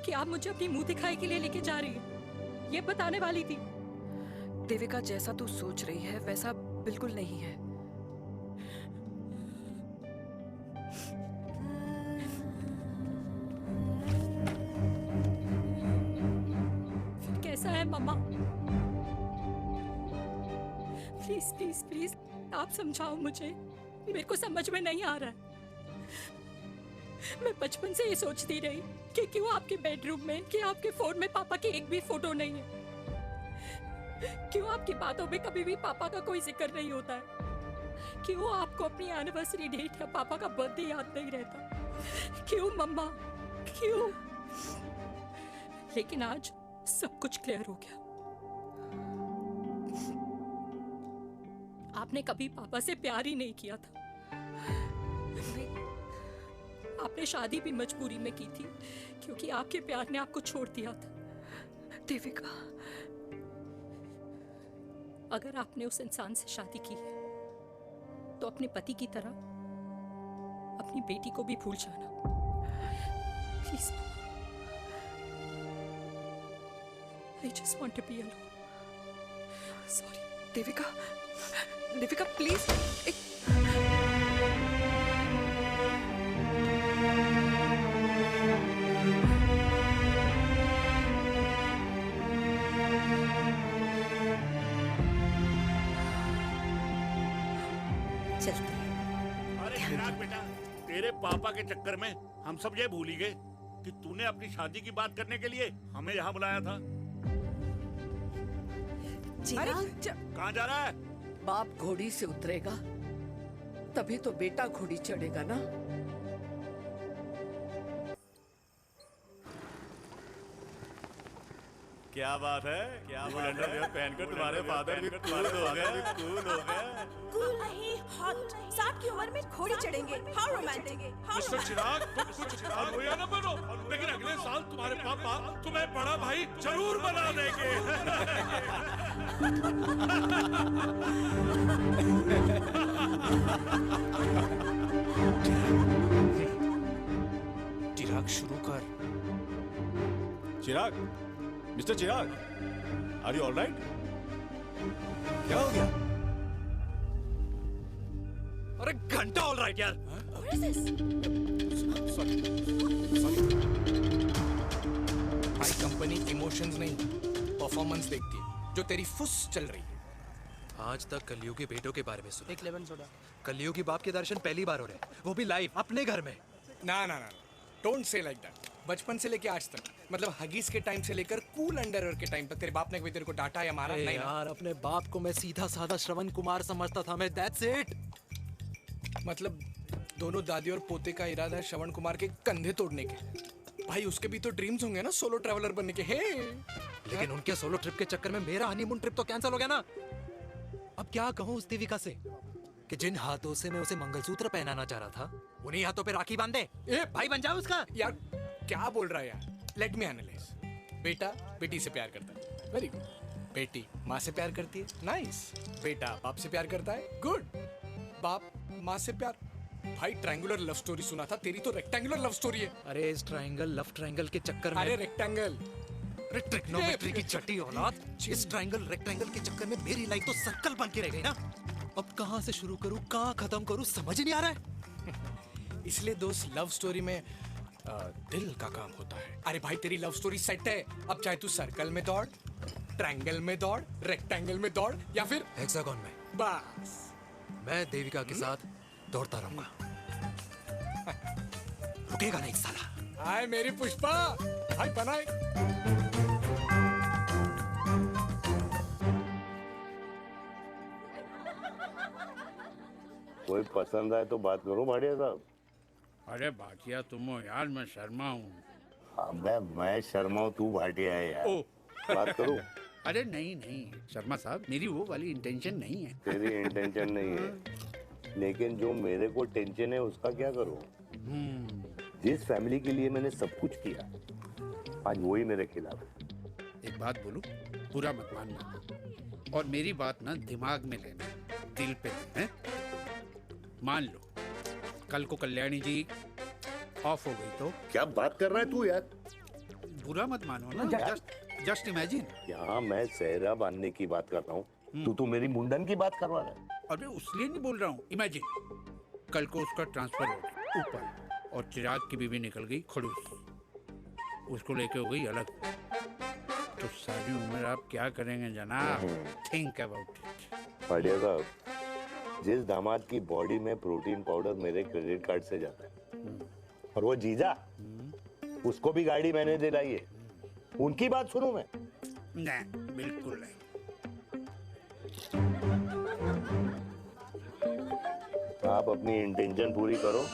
Speaker 9: कि आप मुझे अपनी मुंह दिखाई के लिए लेके जा रही है, ये बताने वाली थी।
Speaker 15: देविका, जैसा तू सोच रही है वैसा बिल्कुल नहीं है।
Speaker 9: फिर कैसा है मम्मा? प्लीज प्लीज प्लीज आप समझाओ मुझे, मेरे को समझ में नहीं आ रहा है। मैं बचपन से ये सोचती रही कि क्यों आपके बेडरूम में, कि आपके फोन में पापा की एक भी फोटो नहीं है, क्यों आपकी बातों में कभी भी पापा का कोई जिक्र नहीं होता है, क्यों आपको अपनी एनिवर्सरी डेट या पापा का बर्थडे याद नहीं रहता, क्यों मम्मा, क्यों? लेकिन आज सब कुछ क्लियर हो गया। आपने कभी पापा से प्यार ही नहीं किया था। आपने शादी भी मजबूरी में की थी क्योंकि आपके प्यार ने आपको छोड़ दिया था।
Speaker 15: देविका,
Speaker 9: अगर आपने उस इंसान से शादी की है तो अपने पति की तरह अपनी बेटी को भी भूल जाना please. I just want to be alone.
Speaker 15: Sorry, Devika, Devika please.
Speaker 19: चलते
Speaker 8: अरे चिराग बेटा, तेरे पापा के चक्कर में हम सब ये भूल ही गए कि तूने अपनी शादी की बात करने के लिए हमें यहाँ बुलाया था। कहाँ जा रहा है?
Speaker 3: बाप घोड़ी से उतरेगा तभी तो बेटा घोड़ी चढ़ेगा ना।
Speaker 11: क्या बात है, क्या बात है, पहनकर तुम्हारे फादर भी कूल हो गए, कूल हो गए।
Speaker 13: कूल नहीं, हॉट। 60 की उम्र में घोड़ी चढ़ेंगे। How romantic.
Speaker 6: मिस्टर चिराग, तुम कुछ रोया न बनो, लेकिन अगले साल तुम्हारे पापा तुम्हें बड़ा भाई जरूर बना देंगे।
Speaker 18: चिराग शुरू कर।
Speaker 11: Chirag, mister Chirag, are you alright? क्या हो गया?
Speaker 1: अरे घंटा ऑलराइट यार।
Speaker 18: भाई कंपनी इमोशंस नहीं परफॉर्मेंस देखती है, जो तेरी फुस चल रही है।
Speaker 1: आज तक कलयुगी बेटों के बारे में सुना।
Speaker 18: एक लेमन सोडा।
Speaker 1: कलयुगी बाप के दर्शन पहली बार हो रहे हैं, वो भी लाइव अपने घर में।
Speaker 18: ना ना ना, डोंट से लाइक दैट। बचपन से लेके आज तक, मतलब हगीज के टाइम से लेकर कूल अंडरवेयर के टाइम तक तेरे बाप ने कभी तेरे को डांटा या मारा? नहीं
Speaker 1: यार, अपने बाप को मैं सीधा साधा श्रवण कुमार समझता था मैं, दैट्स इट।
Speaker 18: मतलब दोनों दादी और पोते का इरादा है श्रवण कुमार के कंधे तोड़ने के। भाई उसके भी तो ड्रीम्स होंगे ना सोलो ट्रैवलर बनने के। हे
Speaker 1: लेकिन उनके सोलो ट्रिप के चक्कर में मेरा हनीमून ट्रिप तो कैंसिल हो गया ना। अब क्या कहूँ उस देविका से कि जिन हाथों से मैं उसे मंगलसूत्र पहनाना चाह रहा था, उन्हीं हाथों पे राखी बांध दे। भाई बन जाओ उसका।
Speaker 18: यार क्या बोल रहा है यार? Let me analyse. बेटा बेटी से प्यार करता है, वेरी गुड। बेटी माँ से प्यार करती है, नाइस। बेटा बाप से प्यार करता है, गुड। बाप माँ से प्यार। भाई ट्रायंगुलर लव स्टोरी सुना था, तेरी तो रेक्टेंगुलर लव स्टोरी है।
Speaker 1: अरे इस ट्रायंगल लव ट्रायंगल के चक्कर में,
Speaker 18: अरे रेक्टेंगल,
Speaker 1: अरे ट्रिग्नोमेट्री की छठी औलाद, इस ट्रायंगल रेक्टेंगल के चक्कर में मेरी लाइफ तो सर्कल बन के रह गई ना। अब कहाँ से शुरू करूँ, कहाँ खत्म करूँ, समझ ही नहीं आ रहा है।
Speaker 18: इसलिए दोस्त लव स्टोरी में दिल का काम होता है। अरे भाई तेरी लव स्टोरी सेट है, अब चाहे तू सर्कल में दौड़, ट्रायंगल में दौड़, रेक्टेंगल में दौड़ या फिर
Speaker 1: हेक्सागोन में।
Speaker 18: बस
Speaker 1: मैं देविका के साथ दौड़ता रहूंगा, रुकेगा नहीं साला।
Speaker 18: हाय मेरी पुष्पा, हाय बनाए।
Speaker 2: कोई पसंद आए तो बात करो भाटिया साहब।
Speaker 5: अरे भाटिया तुम हो यार, मैं शर्मा हूँ।
Speaker 2: अबे मैं शर्मा हूँ, तू भाटिया है यार। बात करो।
Speaker 5: अरे नहीं नहीं शर्मा साहब, मेरी वो वाली इंटेंशन नहीं है।
Speaker 2: तेरी इंटेंशन नहीं है, लेकिन जो मेरे को टेंशन है उसका क्या करूँ? जिस फैमिली के लिए मैंने सब कुछ किया, आज वही मेरे खिलाफ है।
Speaker 5: एक बात बोलूं, बुरा मत मानना, और मेरी बात ना दिमाग में लेना, दिल पे है। मान लो कल को कल्याणी जी ऑफ हो गई तो?
Speaker 2: क्या बात कर रहा है तू यार?
Speaker 5: बुरा मत मानो ना, जस्ट इमेजिन।
Speaker 2: यहाँ मैं सेहरा बांधने की बात कर रहा हूँ, तू मेरी मुंडन की बात करवा रहा है।
Speaker 5: अरे उसलिए नहीं बोल रहा हूँ, इमेजिन कल को उसका ट्रांसफर हो गया ऊपर और चिराग की बीवी निकल गई खड़ूस, उसको लेके हो गई अलग, तो सारी उम्र आप क्या करेंगे जनाब? Think about it.
Speaker 2: भाटिया साहब, जिस दामाद की बॉडी में प्रोटीन पाउडर मेरे क्रेडिट कार्ड से जाता है, और वो जीजा, उसको भी गाड़ी मैंने दिलाई है, उनकी बात सुनूं मैं?
Speaker 5: नहीं, बिल्कुल नहीं।
Speaker 2: आप अपनी इंटेंशन पूरी करो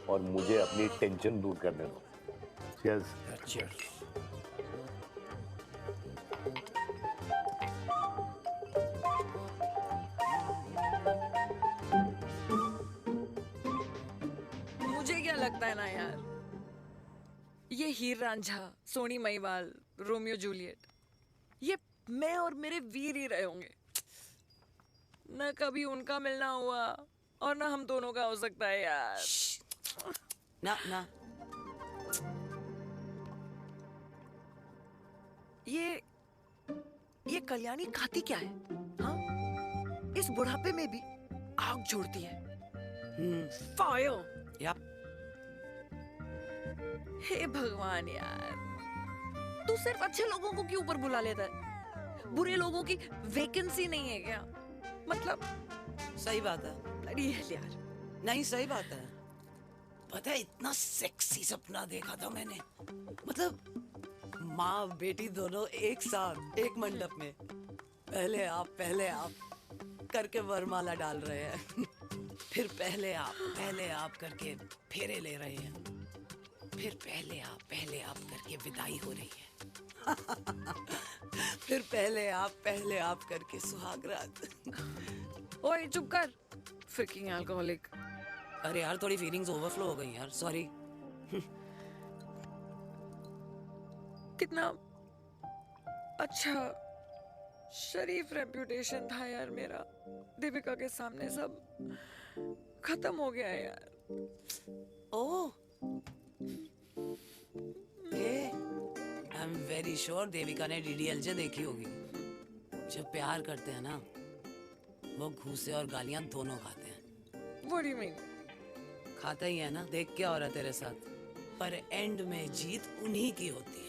Speaker 2: और मुझे अपनी टेंशन दूर करने दो। चीयर्स।
Speaker 5: चीयर्स।
Speaker 15: मुझे क्या लगता है ना यार, ये हीर रांझा, सोनी महिवाल, रोमियो जूलियट, ये मैं और मेरे वीर ही रहे होंगे। न कभी उनका मिलना हुआ और ना हम दोनों का हो सकता है यार।
Speaker 17: ना ना,
Speaker 15: ये कल्याणी खाती क्या है? हाँ, इस बुढ़ापे में भी आग जोड़ती है। फायर।
Speaker 17: यप।
Speaker 15: हे भगवान यार, तू सिर्फ अच्छे लोगों को क्यों ऊपर बुला लेता है? बुरे लोगों की वैकेंसी नहीं है क्या? मतलब
Speaker 17: सही बात है।
Speaker 15: ब्लडी हेल यार।
Speaker 17: नहीं, सही बात है। पता है, इतना सेक्सी सपना देखा था मैंने। मतलब माँ बेटी दोनों एक साथ एक मंडप में, पहले आप करके वरमाला डाल रहे हैं। फिर पहले आप करके फेरे ले रहे हैं। फिर पहले आप करके विदाई हो रही है। फिर पहले आप करके सुहागरात।
Speaker 15: ओए चुप कर, फ्रिकिंग अल्कोहलिक।
Speaker 17: अरे यार, थोड़ी फीलिंग्स ओवरफ्लो हो गई यार, सॉरी।
Speaker 15: कितना अच्छा शरीफ रेप्यूटेशन था यार मेरा। दीपिका के सामने सब खत्म हो गया है यार।
Speaker 17: Oh, I am very sure Devika ने डीडीएलजे देखी होगी। जब प्यार करते हैं ना, वो घूसे और गालियां दोनों खाते हैं।
Speaker 15: What do you mean?
Speaker 17: खाता ही है ना, देख क्या हो रहा है तेरे साथ। पर एंड में जीत उन्हीं की होती है।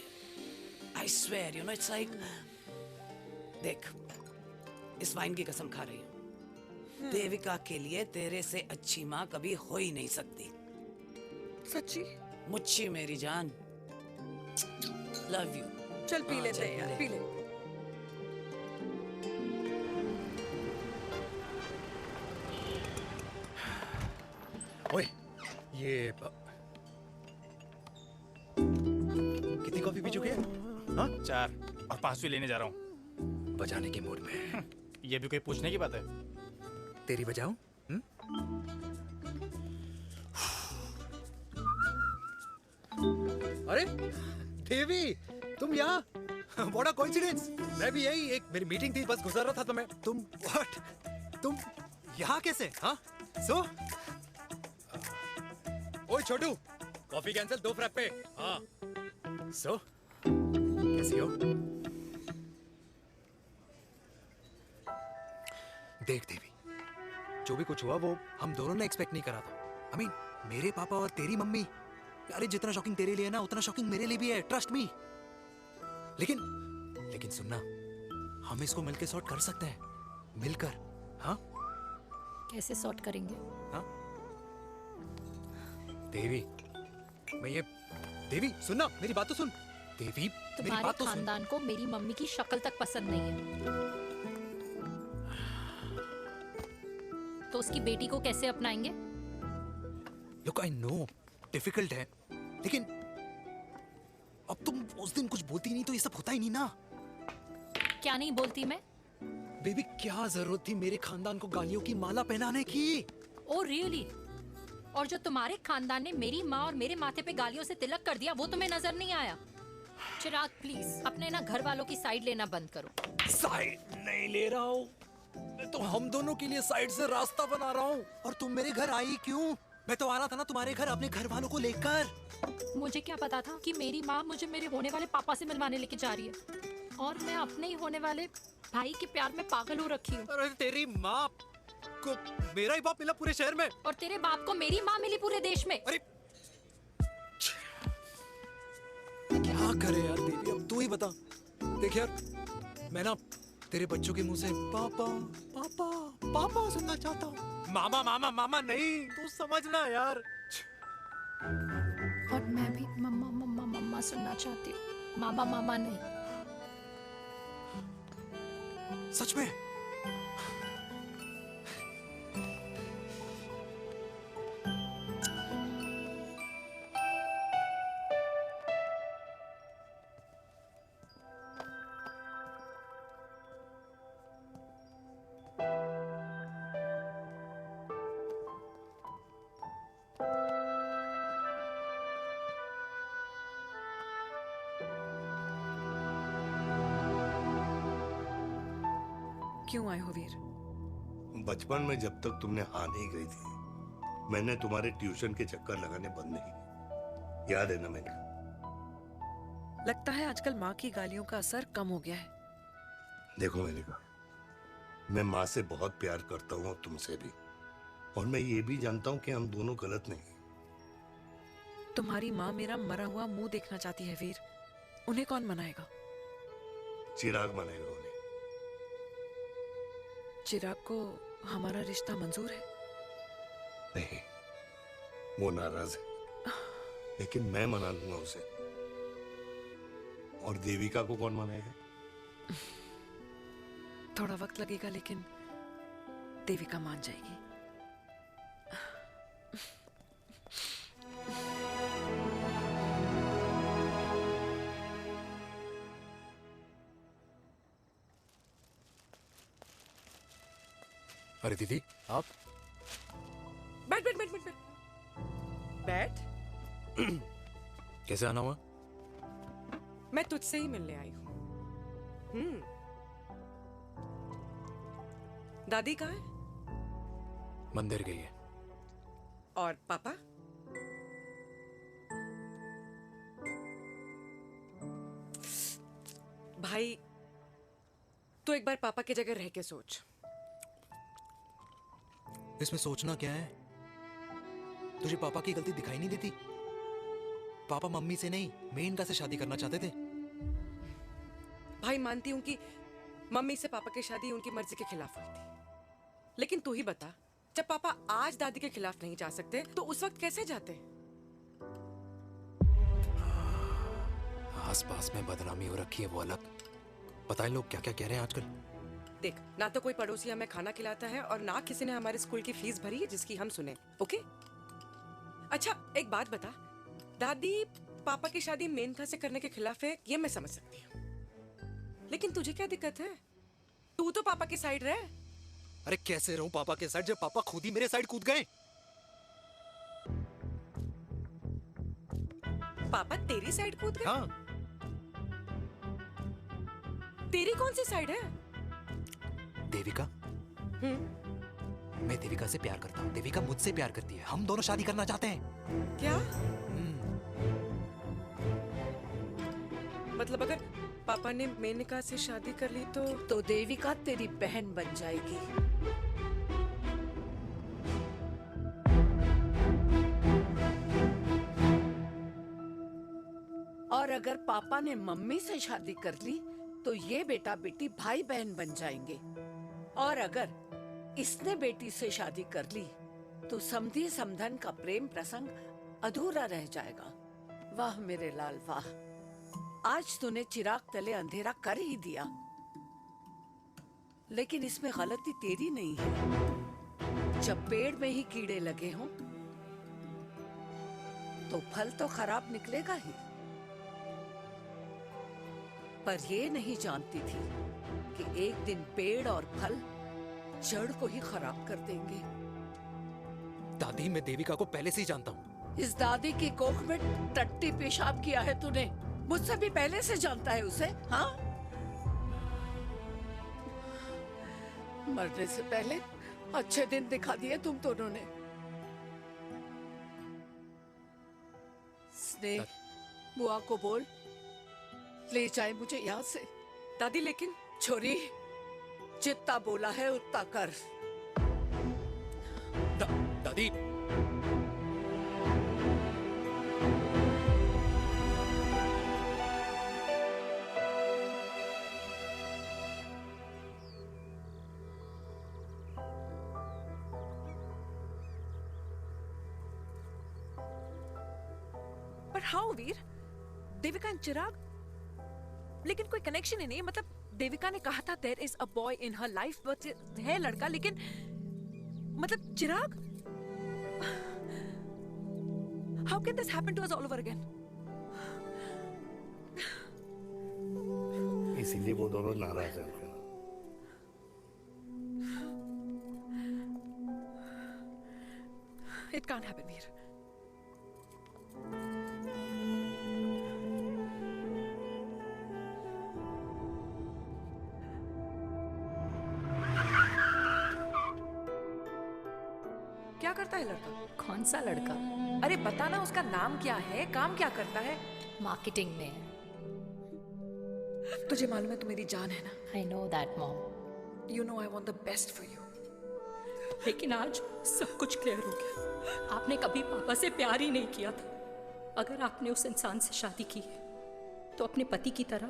Speaker 17: I swear, you know, it's like, देख, इस वाइन की कसम खा रही हूँ। देविका के लिए तेरे से अच्छी माँ कभी हो ही नहीं सकती।
Speaker 15: सच्ची?
Speaker 17: मुच्छी मेरी जान, लव यू।
Speaker 15: चल पी लेते हैं यार, पी ले।
Speaker 1: ओए, ये कितनी कॉफी पी चुके हैं? हाँ?
Speaker 12: 4 और 5वीं लेने जा रहा हूँ।
Speaker 1: बजाने के मूड में।
Speaker 12: ये भी कोई पूछने की बात है?
Speaker 1: तेरी बजाऊं? अरे देवी, तुम यहाँ? What a coincidence! मैं भी यही, एक मेरी मीटिंग थी, बस गुजर रहा था तो मैं। तुम यहाँ कैसे? हाँ? सो? ओए छोटू, कॉफी कैंसिल, 2 फ्रैप्पे। हाँ। सो? कैसी हो? देख देवी, जो भी कुछ हुआ वो हम दोनों ने एक्सपेक्ट नहीं करा था। I mean, मेरे पापा और तेरी मम्मी, अरे जितना शॉकिंग तेरे लिए ना, उतना शॉकिंग मेरे लिए भी है, ट्रस्ट मी। लेकिन सुनना, हम इसको मिलकर सॉर्ट कर सकते हैं, मिलकर। हाँ?
Speaker 9: कैसे सॉर्ट करेंगे?
Speaker 1: हाँ? देवी, देवी सुनना, मेरी बात तो सुन। देवी, मेरी
Speaker 9: तुम्हारे
Speaker 1: बात तो सुन।
Speaker 9: खानदान को मेरी मम्मी की शक्ल तक पसंद नहीं है, तो उसकी बेटी को कैसे अपनाएंगे?
Speaker 1: Look, I know, डिफिकल्ट है, लेकिन अब तुम उस दिन कुछ बोलती नहीं तो ये सब होता ही नहीं ना।
Speaker 9: क्या नहीं बोलती मैं?
Speaker 1: बेबी, क्या जरूरत थी मेरे खानदान को गालियों की माला पहनाने की?
Speaker 9: Oh really? और जो तुम्हारे खानदान ने मेरी माँ और मेरे माथे पे गालियों से तिलक कर दिया, वो तुम्हें नजर नहीं आया? चिराग प्लीज अपने ना घर वालों की साइड लेना बंद करो।
Speaker 1: साइड नहीं ले रहा हूँ, मैं तो हम दोनों के लिए साइड से रास्ता बना रहा हूँ। और तुम मेरे घर आई क्यों? मैं तो आ रहा था ना तुम्हारे घर अपने घर वालों को लेकर।
Speaker 9: मुझे क्या पता था कि मेरी माँ मुझे मेरे होने वाले पापा से मिलवाने लेके जा रही है, और मैं अपने ही होने वाले भाई के प्यार में पागल हो रखी हूँ।
Speaker 1: अरे तेरी माँ को मेरा ही बाप मिला पूरे शहर में,
Speaker 9: और तेरे बाप को मेरी माँ मिली पूरे देश में।
Speaker 1: अरे क्या करे यार देवी, अब तू ही बता। देख यार, मैं ना तेरे बच्चों के मुंह से पापा पापा पापा सुनना चाहता हूँ। मामा मामा मामा नहीं, तू समझना यार।
Speaker 9: और मैं भी मम्मा मम्मा मम्मा सुनना चाहती हूँ, मामा मामा नहीं।
Speaker 1: सच में?
Speaker 15: क्यों आए हो वीर?
Speaker 2: बचपन में जब तक तुमने हाँ नहीं कही थी, मैंने तुम्हारे ट्यूशन के चक्कर लगाने बंद नहीं किए। याद है ना मैंने?
Speaker 15: लगता है आजकल माँ की गालियों का असर कम हो गया है।
Speaker 2: देखो मैंने कहा, मैं माँ से बहुत प्यार करता हूँ और तुमसे भी, और मैं ये भी जानता हूँ कि हम दोनों गलत नहीं।
Speaker 15: तुम्हारी माँ मेरा मरा हुआ मुंह देखना चाहती है वीर। उन्हें कौन मनाएगा?
Speaker 2: चिराग मनाएगा उन्हें।
Speaker 15: चिराग को हमारा रिश्ता मंजूर है?
Speaker 2: नहीं, वो नाराज है, लेकिन मैं मना लूंगा उसे। और देविका को कौन मनाएगा?
Speaker 15: थोड़ा वक्त लगेगा, लेकिन देविका मान जाएगी।
Speaker 18: अरे दीदी, आप
Speaker 10: बैठ बैठ बैठ बैठ बैठ बैठ।
Speaker 18: कैसे आना हुआ?
Speaker 10: मैं तुझसे ही मिलने आई हूँ। दादी कहाँ है?
Speaker 18: मंदिर गई है।
Speaker 10: और पापा? भाई, तू एक बार पापा की जगह रह के सोच।
Speaker 1: इसमें सोचना क्या है? तुझे पापा की गलती दिखाई नहीं देती? पापा मम्मी से नहीं, मेनका से शादी करना चाहते थे।
Speaker 10: भाई, मानती हूं कि मम्मी से पापा की शादी उनकी मर्जी के खिलाफ हुई थी, लेकिन तू ही बता, जब पापा आज दादी के खिलाफ नहीं जा सकते तो उस वक्त कैसे जाते?
Speaker 18: आसपास में बदनामी हो रखी है, वो अलग। पता है लोग क्या क्या कह रहे हैं आजकल?
Speaker 10: देख, ना तो कोई पड़ोसी हमें खाना खिलाता है और ना किसी ने हमारे स्कूल की फीस भरी है जिसकी हम सुने। ओके? अच्छा, एक बात बता, दादी पापा की शादी मेनका से करने के खिलाफ है, ये मैं समझ सकती हूँ, लेकिन तुझे क्या दिक्कत है? तू तो पापा की साइड रहे।
Speaker 1: अरे कैसे रहूं पापा के साइड जब पापा खुद ही मेरे साइड कूद गए?
Speaker 10: पापा तेरी साइड कूद गए?
Speaker 1: हाँ।
Speaker 10: तेरी कौन सी साइड है?
Speaker 1: देविका। मैं देविका से प्यार करता हूँ, देविका मुझसे प्यार करती है, हम दोनों शादी करना चाहते हैं।
Speaker 10: क्या? मतलब अगर पापा ने मेनका से शादी कर ली तो
Speaker 3: देविका तेरी बहन बन जाएगी। और अगर पापा ने मम्मी से शादी कर ली तो ये बेटा बेटी भाई बहन बन जाएंगे। और अगर इसने बेटी से शादी कर ली तो समधी समधन का प्रेम प्रसंग अधूरा रह जाएगा। वाह मेरे लाल वाह, आज तूने चिराग तले अंधेरा कर ही दिया, लेकिन इसमें गलती तेरी नहीं है। जब पेड़ में ही कीड़े लगे हों तो फल तो खराब निकलेगा ही। पर ये नहीं जानती थी कि एक दिन पेड़ और फल जड़ को ही खराब कर देंगे।
Speaker 1: दादी, मैं देविका को पहले से ही जानता हूँ।
Speaker 3: इस दादी की कोख में टट्टी पेशाब किया है तूने, मुझसे भी पहले से जानता है उसे। हाँ, मरने से पहले अच्छे दिन दिखा दिए तुम दोनों ने। स्नेह, बुआ को बोल ले जाए मुझे यहाँ से।
Speaker 10: दादी, लेकिन
Speaker 3: छोरी, जितना बोला है उतना कर।
Speaker 1: दादी,
Speaker 15: पर हाउ वीर? देविका एंड चिराग, लेकिन कोई कनेक्शन ही नहीं। मतलब देविका ने कहा था there is a boy in her life, but है लड़का, लेकिन मतलब Chirag, how can this happen to us all over again?
Speaker 2: इसीलिए वो दोनों नाराज हैं।
Speaker 15: It can't happen, Veer. है लड़का?
Speaker 9: कौन सा लड़का?
Speaker 15: अरे बता ना, उसका नाम क्या है, काम क्या करता है?
Speaker 9: मार्केटिंग में है।
Speaker 15: तुझे मालूम है तू मेरी जान है ना?
Speaker 9: I know that, mom.
Speaker 15: You know I want the best for you.
Speaker 9: लेकिन आज सब कुछ क्लियर हो गया। आपने कभी पापा से प्यार ही नहीं किया था। अगर आपने उस इंसान से शादी की है तो अपने पति की तरह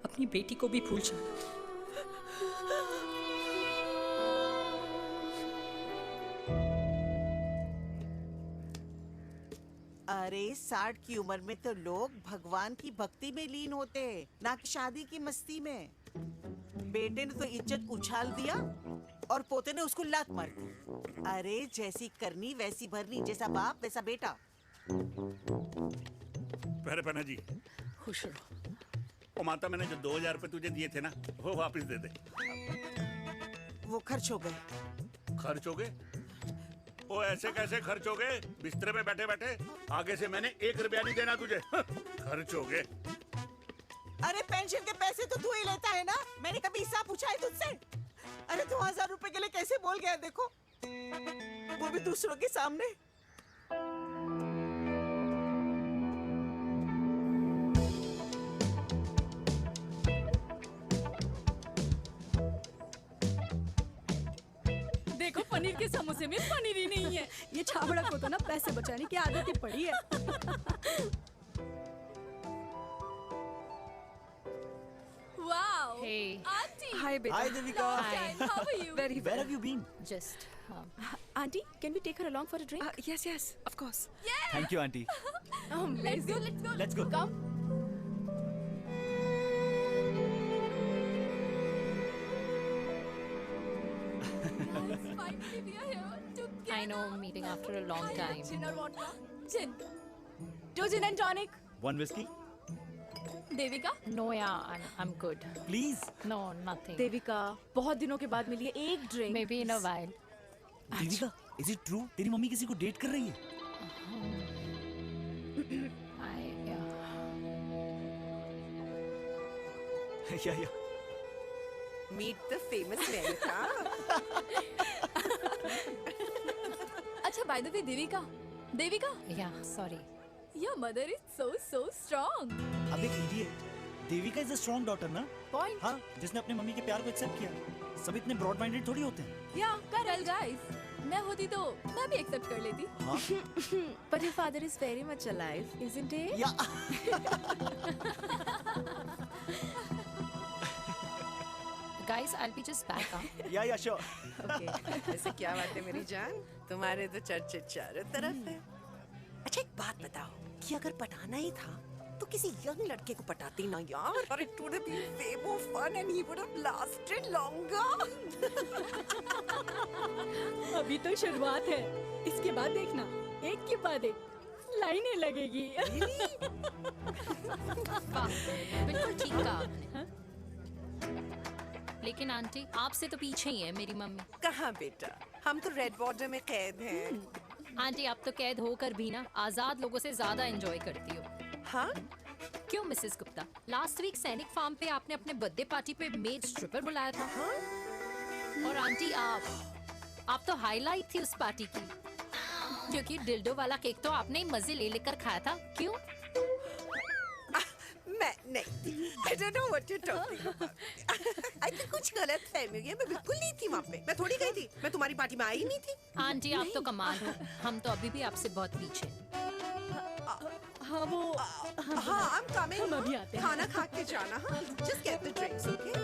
Speaker 9: अपनी बेटी को भी भूल जाना।
Speaker 20: अरे 60 की उम्र में तो लोग भगवान की भक्ति में लीन होते हैं, ना कि शादी की मस्ती में। बेटे ने तो इज्जत उछाल दिया और पोते ने उसको लात मार दी। अरे जैसी करनी वैसी भरनी, जैसा बाप वैसा बेटा।
Speaker 8: पहले पहना जी।
Speaker 15: खुश रहो।
Speaker 8: ओ माता, मैंने जो 2000 रुपए तुझे दिए थे ना, वो वापस दे दे।
Speaker 20: वो खर्च हो गए।
Speaker 8: खर्च हो गए? ओ ऐसे कैसे खर्च हो गए? बिस्तर पे बैठे बैठे। आगे से मैंने 1 रुपया नहीं देना तुझे। खर्च हो गए।
Speaker 20: अरे पेंशन के पैसे तो तू ही लेता है ना, मैंने कभी हिसाब पूछा है तुझसे? अरे 2000 रुपए के लिए कैसे बोल गया देखो, वो भी दूसरों के सामने।
Speaker 13: देखो पनीर के समोसे में पनीर ही नहीं है। ये छाबड़ा को तो ना पैसे बचाने की आदत ही पड़ी है।
Speaker 9: Wow. Hey.
Speaker 13: Auntie.
Speaker 15: Hi, beta.
Speaker 13: Hi, Devika. Hi. How are you?
Speaker 15: Very well.
Speaker 13: Where have you
Speaker 15: been?
Speaker 9: Just.
Speaker 13: Auntie, can we take her along for a drink?
Speaker 15: Yes, yes, of course.
Speaker 13: Yeah.
Speaker 11: Thank you, auntie.
Speaker 13: Let's go. Let's go.
Speaker 11: Let's go.
Speaker 13: Come. Finally, we are here together.
Speaker 9: I know, meeting after a long time.
Speaker 13: Gin or vodka? Gin. 2 gin and tonic.
Speaker 11: 1 whiskey?
Speaker 13: Devika?
Speaker 9: No, yeah, I'm good.
Speaker 11: Please.
Speaker 9: No, nothing.
Speaker 13: Devika, बहुत दिनों के बाद मिली है, एक drink.
Speaker 9: Maybe in a while.
Speaker 11: Devika, is it true? तेरी mummy किसी को date कर रही है? Yeah.
Speaker 20: Meet the famous America.
Speaker 13: अच्छा, by the way, Devika. Devika?
Speaker 9: Yeah, sorry.
Speaker 13: Your mother is so strong.
Speaker 11: अब एक idiot. Devika is a strong daughter ना?
Speaker 13: Point.
Speaker 11: हाँ, जिसने अपने मम्मी के प्यार को एक्सेप्ट किया। सब इतने ब्रॉड माइंडेड थोड़ी होते हैं।
Speaker 13: Yeah, correct guys. मैं होती तो मैं भी एक्सेप्ट कर लेती।
Speaker 11: हाँ?
Speaker 13: But your father is very much alive, isn't he?
Speaker 11: Yeah.
Speaker 9: Guys, I'll be just back, huh?
Speaker 11: Yeah, sure.
Speaker 20: Okay. ऐसे क्या बात है मेरी जान? तुम्हारे तो चर्चे चारों तरफ है। अच्छा एक बात बताओ कि अगर पटाना ही था तो किसी यंग लड़के को पटाती ना यार। और it would have been way more fun and he would have lasted longer.
Speaker 13: अभी तो शुरुआत है, इसके बाद देखना एक के बाद एक लाइनें लगेगी।
Speaker 9: बिल्कुल ठीक कहा आपने। लेकिन आंटी, आपसे तो पीछे ही है मेरी मम्मी।
Speaker 20: कहाँ बेटा, हम तो रेड बॉर्डर में कैद हैं।
Speaker 9: आंटी, आप तो कैद होकर भी ना आजाद लोगों से ज्यादा एंजॉय करती हो।
Speaker 20: हाँ?
Speaker 9: क्यों मिसेस गुप्ता? लास्ट वीक सैनिक फार्म पे आपने अपने बर्थडे पार्टी पे मेड स्ट्रिपर बुलाया था।
Speaker 20: हाँ?
Speaker 9: और आंटी आप तो हाईलाइट थी उस पार्टी की, क्योंकि डिल्डो वाला केक तो आपने ही मजे ले लेकर खाया था। क्यों?
Speaker 20: मैं नहीं थी। I don't know what you're talking about. I think कुछ गलत फहमी हुई है। मैं बिल्कुल नहीं थी वहाँ पे। मैं थोड़ी गई थी। मैं तुम्हारी पार्टी में आई नहीं थी।
Speaker 9: आंटी, आप तो कमाल हो। हम तो अभी भी आपसे बहुत पीछे।
Speaker 13: हाँ वो
Speaker 20: हाँ I'm coming.
Speaker 13: हम अभी आते हैं।
Speaker 20: खाना खा के जाना। हाँ just get the drinks, okay?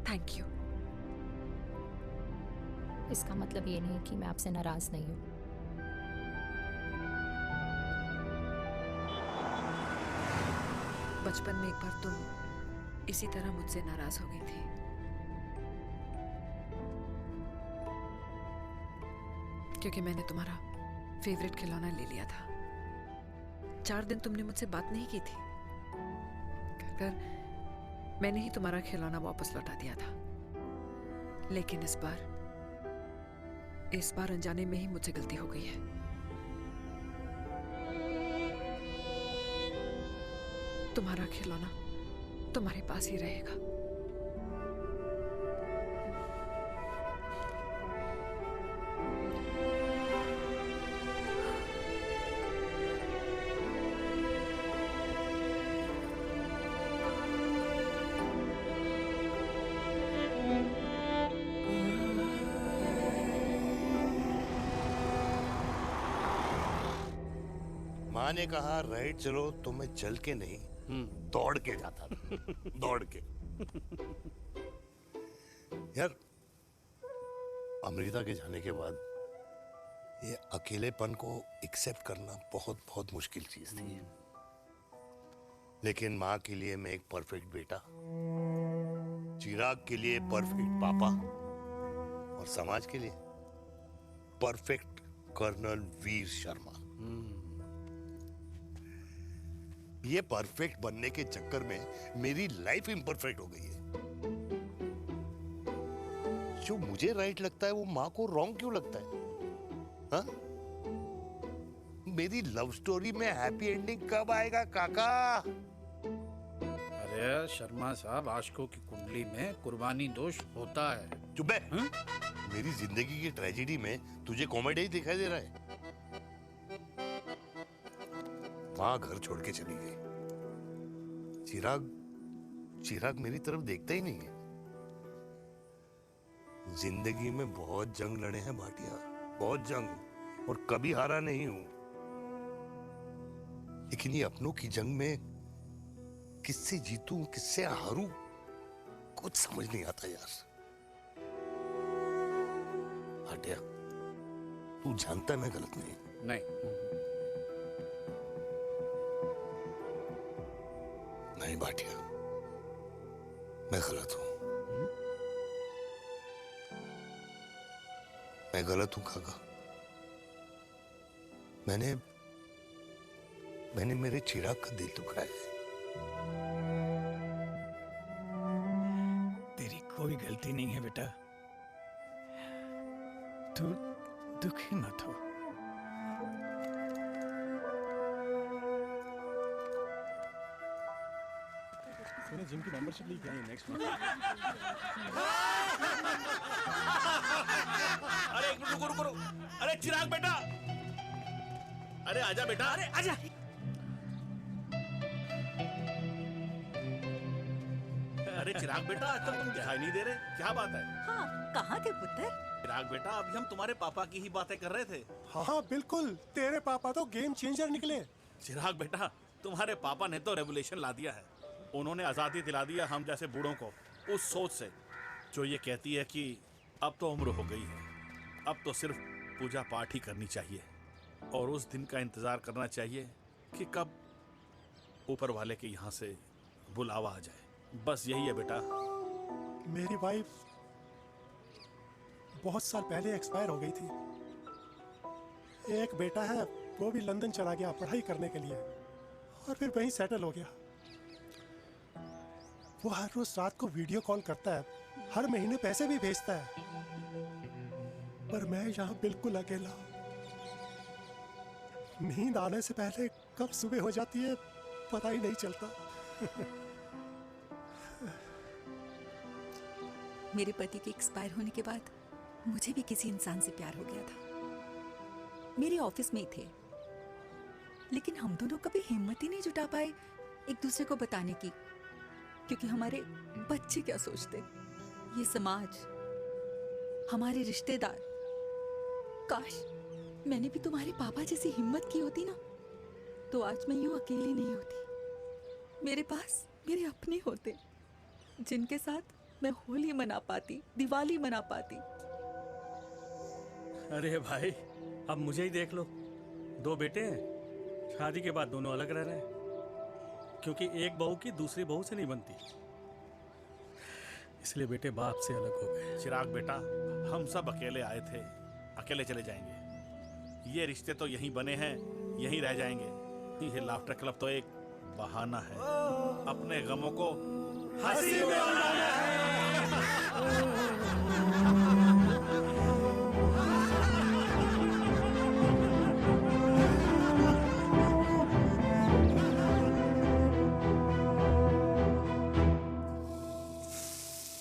Speaker 15: Thank you.
Speaker 9: इसका मतलब ये नहीं कि मैं आपसे नाराज नहीं हूँ।
Speaker 15: बचपन में एक बार तुम इसी तरह मुझसे नाराज हो गई थी। क्योंकि मैंने तुम्हारा फेवरेट खिलौना ले लिया था। 4 दिन तुमने मुझसे बात नहीं की थी। कहकर मैंने ही तुम्हारा खिलौना वापस लौटा दिया था। लेकिन इस बार अनजाने में ही मुझसे गलती हो गई है। तुम्हारा खिलौना तुम्हारे पास ही रहेगा।
Speaker 2: माँ ने कहा राइट चलो तो मैं चल के नहीं दौड़ के जाता था। दौड़ के। यार अमृता के जाने के बाद ये अकेलेपन को एक्सेप्ट करना बहुत बहुत मुश्किल चीज थी। लेकिन माँ के लिए मैं एक परफेक्ट बेटा, चिराग के लिए परफेक्ट पापा और समाज के लिए परफेक्ट कर्नल वीर शर्मा। ये परफेक्ट बनने के चक्कर में मेरी लाइफ इम्परफेक्ट हो गई है। जो मुझे राइट लगता है वो माँ को रॉन्ग क्यों लगता है? हाँ? मेरी लव स्टोरी में हैप्पी एंडिंग कब आएगा काका?
Speaker 5: अरे शर्मा साहब, आशिकों की कुंडली में कुर्बानी दोष होता है।
Speaker 2: चुप है। मेरी जिंदगी की ट्रेजेडी में तुझे कॉमेडी ही दिखाई दे रहा है। माँ घर छोड़ के चली गई। चिराग मेरी तरफ देखता ही नहीं है। जिंदगी में बहुत जंग लड़े हैं भाटिया, बहुत जंग, और कभी हारा नहीं हूं। लेकिन ये अपनों की जंग में किससे जीतूं किससे हारूं कुछ समझ नहीं आता यार। भाटिया तू जानता है मैं गलत नहीं। नहीं भाटिया, मैं गलत हूं। मैं गलत हूं काका। मैंने मेरे चिराग का दिल दुखाया है।
Speaker 21: तेरी कोई गलती नहीं है बेटा, तू दुखी मत हो।
Speaker 7: मैंने जिम की मेंबरशिप ली क्या? नेक्स्ट
Speaker 11: अरे एक मिनट रुको। अरे चिराग बेटा, अरे आजा बेटा, अरे आजा। अरे चिराग बेटा, आजकल तुम दिखाई नहीं दे रहे, क्या बात है?
Speaker 22: हाँ, कहाँ थे पुत्र?
Speaker 11: चिराग बेटा, अभी हम तुम्हारे पापा की ही बातें कर रहे थे।
Speaker 6: हाँ बिल्कुल, तेरे पापा तो गेम चेंजर निकले।
Speaker 11: चिराग बेटा, तुम्हारे पापा ने तो रेवोल्यूशन ला दिया है। उन्होंने आज़ादी दिला दिया हम जैसे बूढ़ों को, उस सोच से जो ये कहती है कि अब तो उम्र हो गई है, अब तो सिर्फ पूजा पाठ ही करनी चाहिए और उस दिन का इंतज़ार करना चाहिए कि कब ऊपर वाले के यहाँ से बुलावा आ जाए। बस यही है बेटा।
Speaker 6: मेरी वाइफ बहुत साल पहले एक्सपायर हो गई थी। एक बेटा है, वो भी लंदन चला गया पढ़ाई करने के लिए और फिर वहीं सेटल हो गया। वो हर रोज रात को वीडियो कॉल करता है, हर महीने पैसे भी भेजता है, पर मैं यहाँ बिल्कुल अकेला। नींद आने से पहले कब सुबह हो जाती है पता ही नहीं चलता।
Speaker 22: मेरे पति के एक्सपायर होने के बाद मुझे भी किसी इंसान से प्यार हो गया था। मेरे ऑफिस में ही थे, लेकिन हम दोनों कभी हिम्मत ही नहीं जुटा पाए एक दूसरे को बताने की, क्योंकि हमारे बच्चे क्या सोचते, ये समाज, हमारे रिश्तेदार। काश मैंने भी तुम्हारे पापा जैसी हिम्मत की होती ना, तो आज मैं यूं अकेली नहीं होती। मेरे पास मेरे अपने होते, जिनके साथ मैं होली मना पाती, दिवाली मना पाती।
Speaker 23: अरे भाई, अब मुझे ही देख लो, 2 बेटे हैं, शादी के बाद दोनों अलग रह रहे हैं, क्योंकि एक बहू की दूसरी बहू से नहीं बनती, इसलिए बेटे बाप से अलग हो गए।
Speaker 11: चिराग बेटा, हम सब अकेले आए थे, अकेले चले जाएंगे। ये रिश्ते तो यहीं बने हैं, यहीं रह जाएंगे। ये लाफ्टर क्लब तो एक बहाना है अपने गमों को हंसी में उड़ाना है।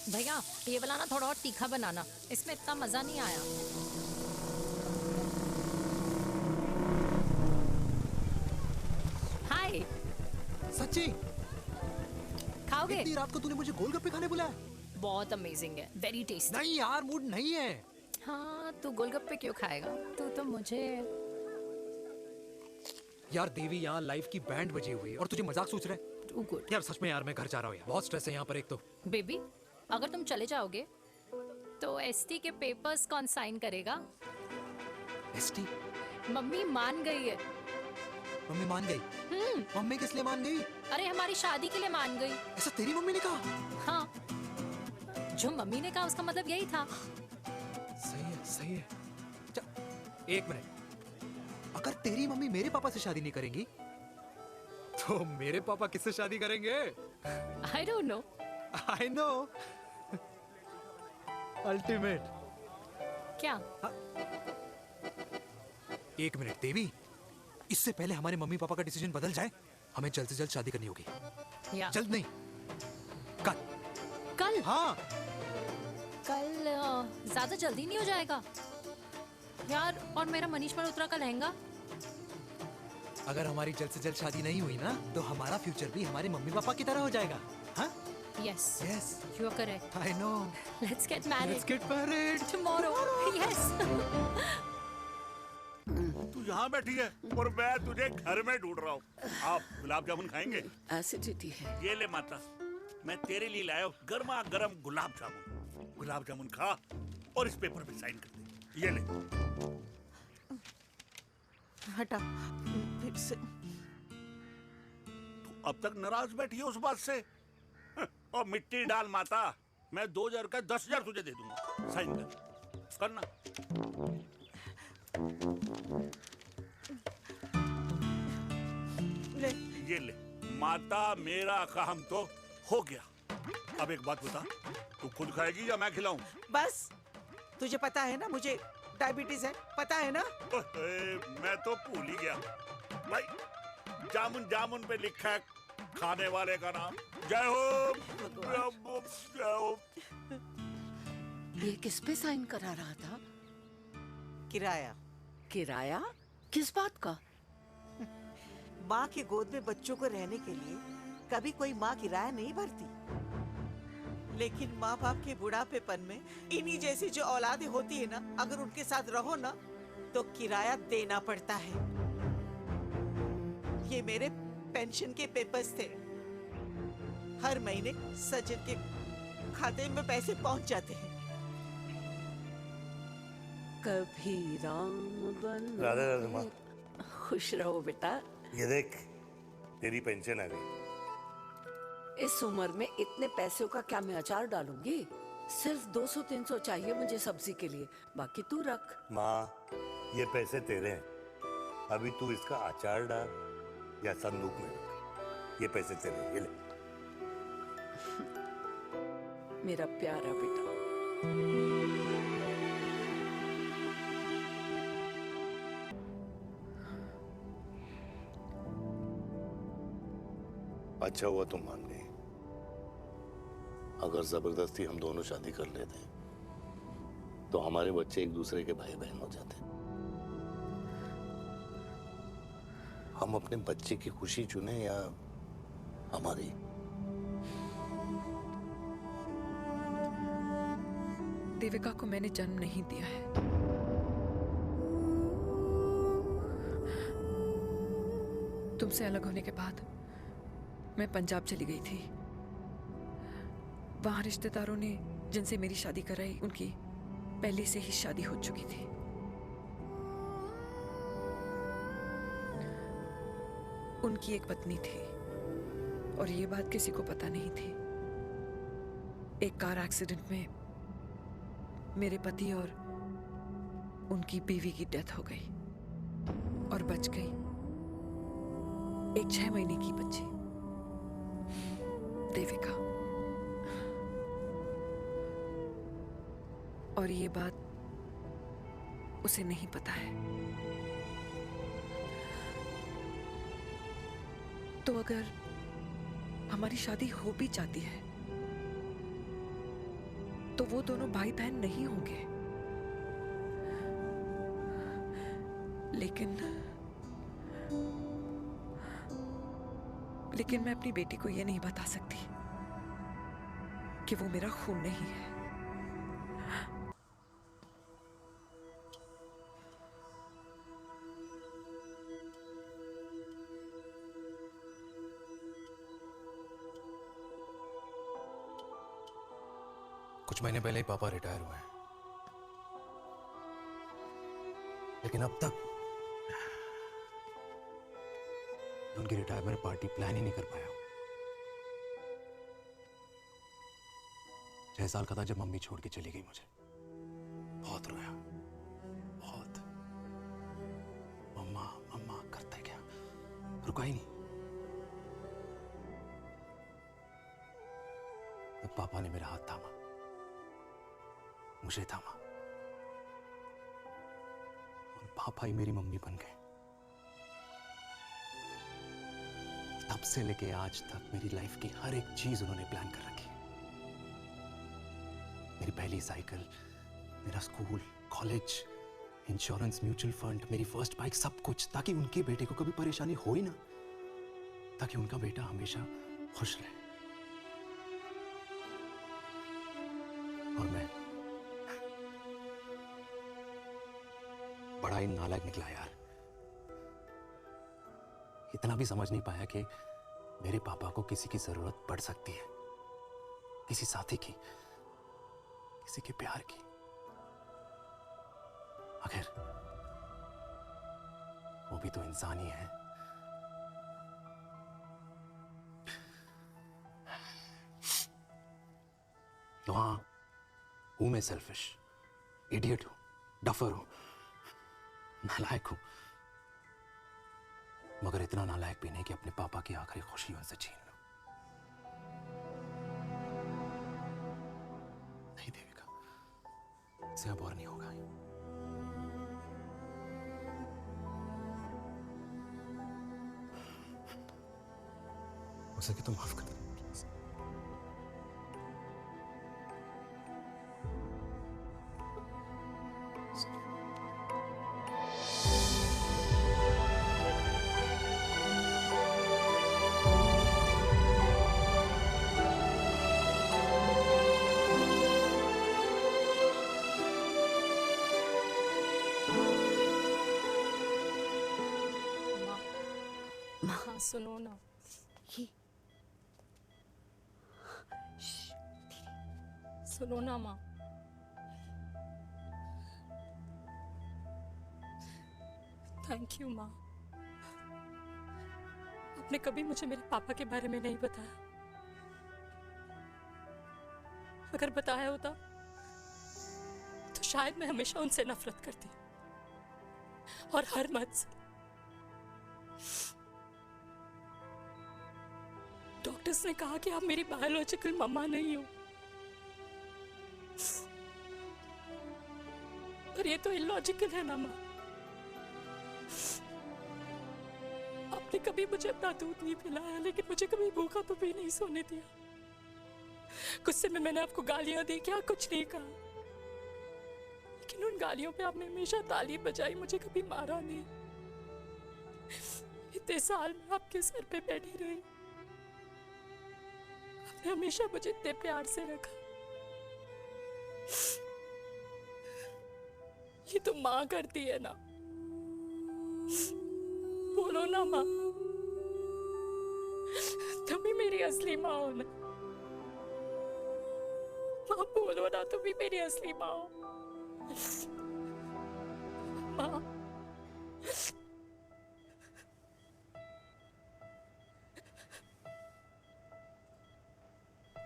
Speaker 9: भैया ये वाला ना थोड़ा और तीखा बनाना, इसमें इतना मजा नहीं आया। हाय।
Speaker 1: सच्ची?
Speaker 9: खाओगे?
Speaker 1: इतनी रात को तूने मुझे गोलगप्पे खाने बुलाया?
Speaker 9: बहुत अमेजिंग है, वेरी टेस्टी।
Speaker 1: नहीं यार, मूड नहीं है।
Speaker 9: हाँ, तू गोलगप्पे क्यों खाएगा? तू तो मुझे।
Speaker 1: यार देवी, यहाँ लाइफ की बैंड बजी हुई है और तुझे मजाक सोच रहे?
Speaker 9: Too good.
Speaker 1: यार सच में यार, मैं घर जा रहा हूँ यार, बहुत स्ट्रेस है यहाँ पर एक तो।
Speaker 9: बेबी, अगर तुम चले जाओगे तो एसटी के पेपर्स कौन साइन करेगा?
Speaker 1: एसटी?
Speaker 9: मम्मी मान गई है।
Speaker 1: मम्मी मान गई? मम्मी किस लिए मान गई?
Speaker 9: अरे हमारी शादी के लिए मान गई।
Speaker 1: ऐसा तेरी मम्मी ने कहा?
Speaker 9: हाँ, जो मम्मी ने कहा उसका मतलब यही था।
Speaker 1: सही है, सही है। एक मिनट, अगर तेरी मम्मी मेरे पापा से शादी नहीं करेंगी तो मेरे पापा किससे शादी करेंगे?
Speaker 9: I don't know.
Speaker 1: I know. Ultimate.
Speaker 9: क्या?
Speaker 1: एक मिनट देवी, इससे पहले हमारे मम्मी पापा का डिसीजन बदल जाए, हमें जल्द से जल्द शादी करनी होगी।
Speaker 9: या।
Speaker 1: जल्द नहीं, कल।
Speaker 9: कल?
Speaker 1: हाँ।
Speaker 9: कल ज्यादा जल्दी नहीं हो जाएगा यार? और मेरा मनीष मल्होत्रा का लहंगा?
Speaker 1: अगर हमारी जल्द से जल्द शादी नहीं हुई ना, तो हमारा फ्यूचर भी हमारे मम्मी पापा की तरह हो जाएगा। हाँ?
Speaker 9: Yes.
Speaker 1: Yes.
Speaker 9: You are correct.
Speaker 1: I know.
Speaker 9: Let's get married.
Speaker 1: Let's get married.
Speaker 9: Tomorrow. Yes.
Speaker 8: तू यहाँ बैठी है और मैं तुझे घर में ढूंढ रहा हूँ। आप गुलाब जामुन खाएंगे?
Speaker 3: एसिडिटी है।
Speaker 8: ये ले माता, मैं तेरे लिए लाया हूँ गर्मा गर्म गुलाब जामुन। गुलाब जामुन खा और इस पेपर पे साइन कर दे। ये ले।
Speaker 20: हटा फिर से।
Speaker 8: तू अब तक नाराज बैठी है उस बात से? और मिट्टी डाल माता, मैं 2000 का 10,000 तुझे दे दूंगा। साइन कर, करना।
Speaker 20: ले।
Speaker 8: ये ले माता, मेरा काम तो हो गया। अब एक बात बता, तू खुद खाएगी या मैं खिलाऊं?
Speaker 20: बस, तुझे पता है ना मुझे डायबिटीज है, पता है ना?
Speaker 8: मैं तो भूल ही गया भाई। जामुन जामुन पे लिखा है खाने वाले का नाम। जय हो, जय हो।
Speaker 3: ये किस पे साइन करा रहा था?
Speaker 20: किराया।
Speaker 3: किराया? किस बात का?
Speaker 20: माँ की गोद में बच्चों को रहने के लिए कभी कोई माँ किराया नहीं भरती, लेकिन माँ बाप के बुढ़ापेपन में इन्हीं जैसी जो औलादें होती है ना, अगर उनके साथ रहो ना तो किराया देना पड़ता है। ये मेरे पेंशन के पेपर्स थे। हर महीने सचिन के खाते में पैसे पहुंच जाते हैं।
Speaker 3: कभी राम बन।
Speaker 2: राधे राधे माँ।
Speaker 3: खुश रहो बेटा।
Speaker 2: ये देख, तेरी पेंशन आ गई।
Speaker 3: इस उम्र में इतने पैसों का क्या मैं अचार डालूंगी? सिर्फ 200-300 चाहिए मुझे सब्जी के लिए, बाकी तू रख।
Speaker 2: माँ, ये पैसे तेरे हैं। अभी तू इसका अचार डाल या संदूक में रख। ये पैसे तेरे हैं, ये ले।
Speaker 3: मेरा प्यारा बेटा।
Speaker 2: अच्छा हुआ तुम मान गई। अगर जबरदस्ती हम दोनों शादी कर लेते तो हमारे बच्चे एक दूसरे के भाई बहन हो जाते। हम अपने बच्चे की खुशी चुने या हमारी?
Speaker 15: देविका को मैंने जन्म नहीं दिया है। तुमसे अलग होने के बाद मैं पंजाब चली गई थी। वहां रिश्तेदारों ने जिनसे मेरी शादी कराई, उनकी पहले से ही शादी हो चुकी थी। उनकी एक पत्नी थी और ये बात किसी को पता नहीं थी। एक कार एक्सीडेंट में मेरे पति और उनकी बीवी की डेथ हो गई और बच गई एक 6 महीने की बच्ची देविका। और ये बात उसे नहीं पता है। तो अगर हमारी शादी हो भी जाती है तो वो दोनों भाई बहन नहीं होंगे। लेकिन मैं अपनी बेटी को ये नहीं बता सकती कि वो मेरा खून नहीं है।
Speaker 1: कुछ महीने पहले ही पापा रिटायर हुए हैं, लेकिन अब तक उनकी रिटायरमेंट पार्टी प्लान ही नहीं कर पाया। 6 साल का था जब मम्मी छोड़ के चली गई मुझे। बहुत रोया, बहुत। मम्मा मम्मा करता है क्या, रुका ही नहीं। तब पापा ने मेरा हाथ थामा, मुझे थामा, और पापा ही मेरी मम्मी बन गए। तब से लेके आज तक मेरी लाइफ की हर एक चीज उन्होंने प्लान कर रखी है। मेरी पहली साइकिल, मेरा school, college, insurance, mutual fund, मेरी फर्स्ट बाइक, सब कुछ, ताकि उनके बेटे को कभी परेशानी हो ही ना, ताकि उनका बेटा हमेशा खुश रहे। और मैं बड़ा ही नालायक निकला यार। इतना भी समझ नहीं पाया कि मेरे पापा को किसी की जरूरत पड़ सकती है, किसी साथी की, किसी के प्यार की। आखिर वो भी तो इंसान ही है। तो हाँ, हूं मैं सेल्फिश, इडियट हूं, डफर हूं, नालायक हूं, मगर इतना नालायक भी नहीं कि अपने पापा की आखिरी खुशी उनसे छीन लूं। नहीं देविका, इससे अब और नहीं होगा। हो सके तो माफ कर दो।
Speaker 9: हाँ सुनो ना, सुनो ना माँ। थैंक यू माँ, आपने कभी मुझे मेरे पापा के बारे में नहीं बताया। अगर बताया होता तो शायद मैं हमेशा उनसे नफरत करती, और हर मत से। डॉक्टर्स ने कहा कि आप मेरी बायोलॉजिकल मम्मा नहीं हो, पर ये तो इलॉजिकल है ना माँ। आपने कभी मुझे अपना दूध नहीं पिलाया, लेकिन मुझे कभी भूखा तो भी नहीं सोने दिया। गुस्से में मैंने आपको गालियां दी, क्या कुछ नहीं कहा, लेकिन उन गालियों पे आपने हमेशा ताली बजाई, मुझे कभी मारा नहीं। इतने साल में आपके सर पे बैठी रही, आपने हमेशा मुझे इतने प्यार से रखा। ये तो माँ करती है ना, बोलो ना माँ, तुम ही मेरी असली माँ हो ना। माँ बोलो ना, तुम ही मेरी असली माँ हो। माँ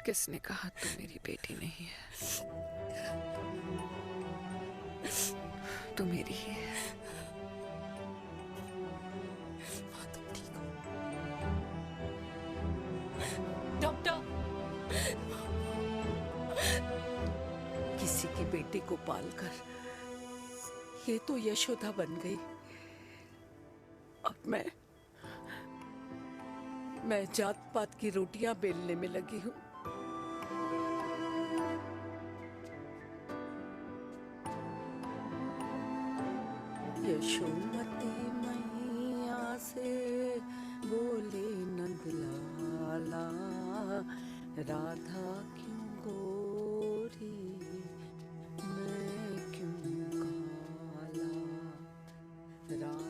Speaker 15: किसने कहा तू मेरी बेटी नहीं है? तू मेरी ही है।
Speaker 9: माँ तुम ठीक हो?
Speaker 3: बेटी को पालकर ये तो यशोदा बन गई और मैं जात पात की रोटियां बेलने में लगी हूँ। यशोमती मैया से बोले नंदलाला, राधा क्यों गोरी मैं क्यों काला, राधा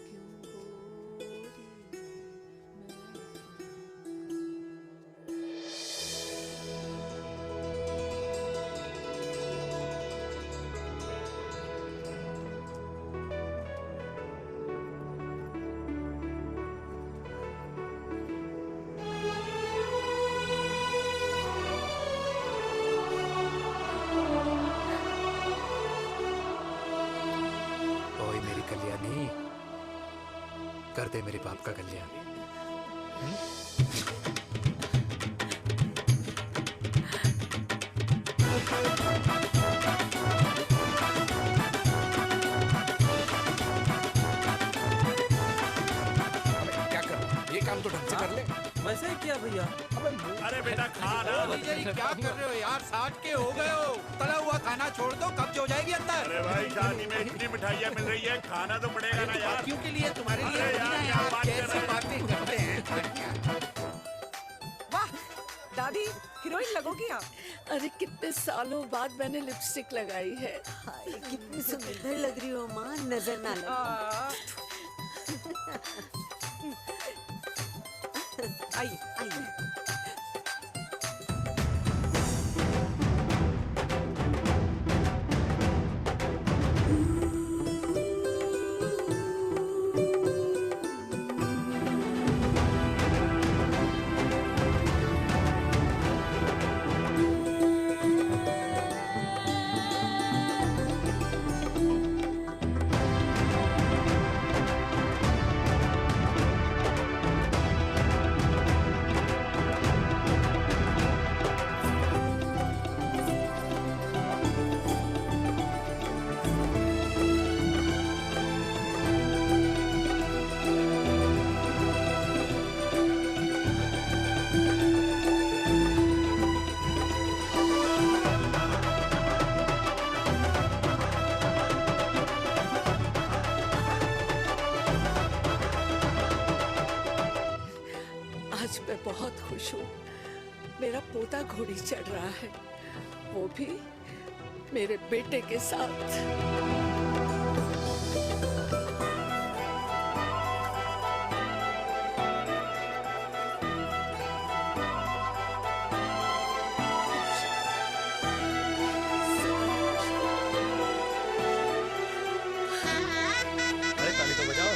Speaker 3: क्यों गोरी।
Speaker 1: ओए मेरी कल्याणी, कर दे मेरे बाप का कल्याण।
Speaker 18: क्या कर, ये काम तो ढंग से कर ले।
Speaker 23: वैसे ही किया भैया।
Speaker 8: अरे बेटा खा ना।
Speaker 5: क्या कर रहे हो यार, 60 के हो गए हो। तला हुआ खाना छोड़ दो, कब्ज हो जाएगी अंदर।
Speaker 8: अरे भाई शादी में इतनी मिठाइयाँ मिल रही है, खाना तो पड़ेगा ना यार।
Speaker 5: क्यों के लिए तुम्हारे लिए
Speaker 8: अरे यार, क्या बात कर
Speaker 5: कैसी
Speaker 8: रहे हो?
Speaker 5: बातें करते हैं।
Speaker 10: वाह दादी, हीरोइन लगोगी आप।
Speaker 3: अरे कितने सालों बाद मैंने लिपस्टिक लगाई है।
Speaker 19: हाय कितनी सुंदर लग रही हो माँ, नजर ना लगे।
Speaker 10: आइए
Speaker 19: आइए।
Speaker 3: आज मैं बहुत खुश हूँ। मेरा पोता घोड़ी चढ़ रहा है, वो भी मेरे बेटे के साथ।
Speaker 23: अरे ताली तो बजाओ।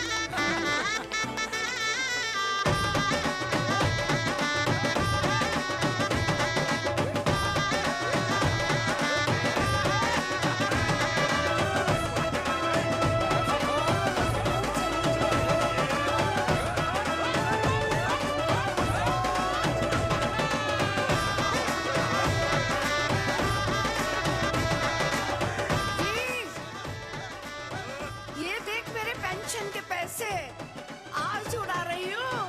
Speaker 3: ये देख मेरे पेंशन के पैसे, आज उड़ा रही हूँ।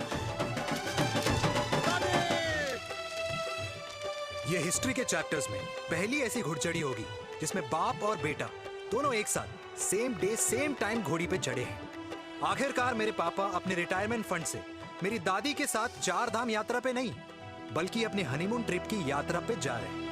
Speaker 1: ये हिस्ट्री के चैप्टर्स में पहली ऐसी घुड़चढ़ी होगी जिसमें बाप और बेटा दोनों एक साथ सेम डे सेम टाइम घोड़ी पे चढ़े हैं। आखिरकार मेरे पापा अपने रिटायरमेंट फंड से मेरी दादी के साथ 4 धाम यात्रा पे नहीं बल्कि अपने हनीमून ट्रिप की यात्रा पे जा रहे हैं।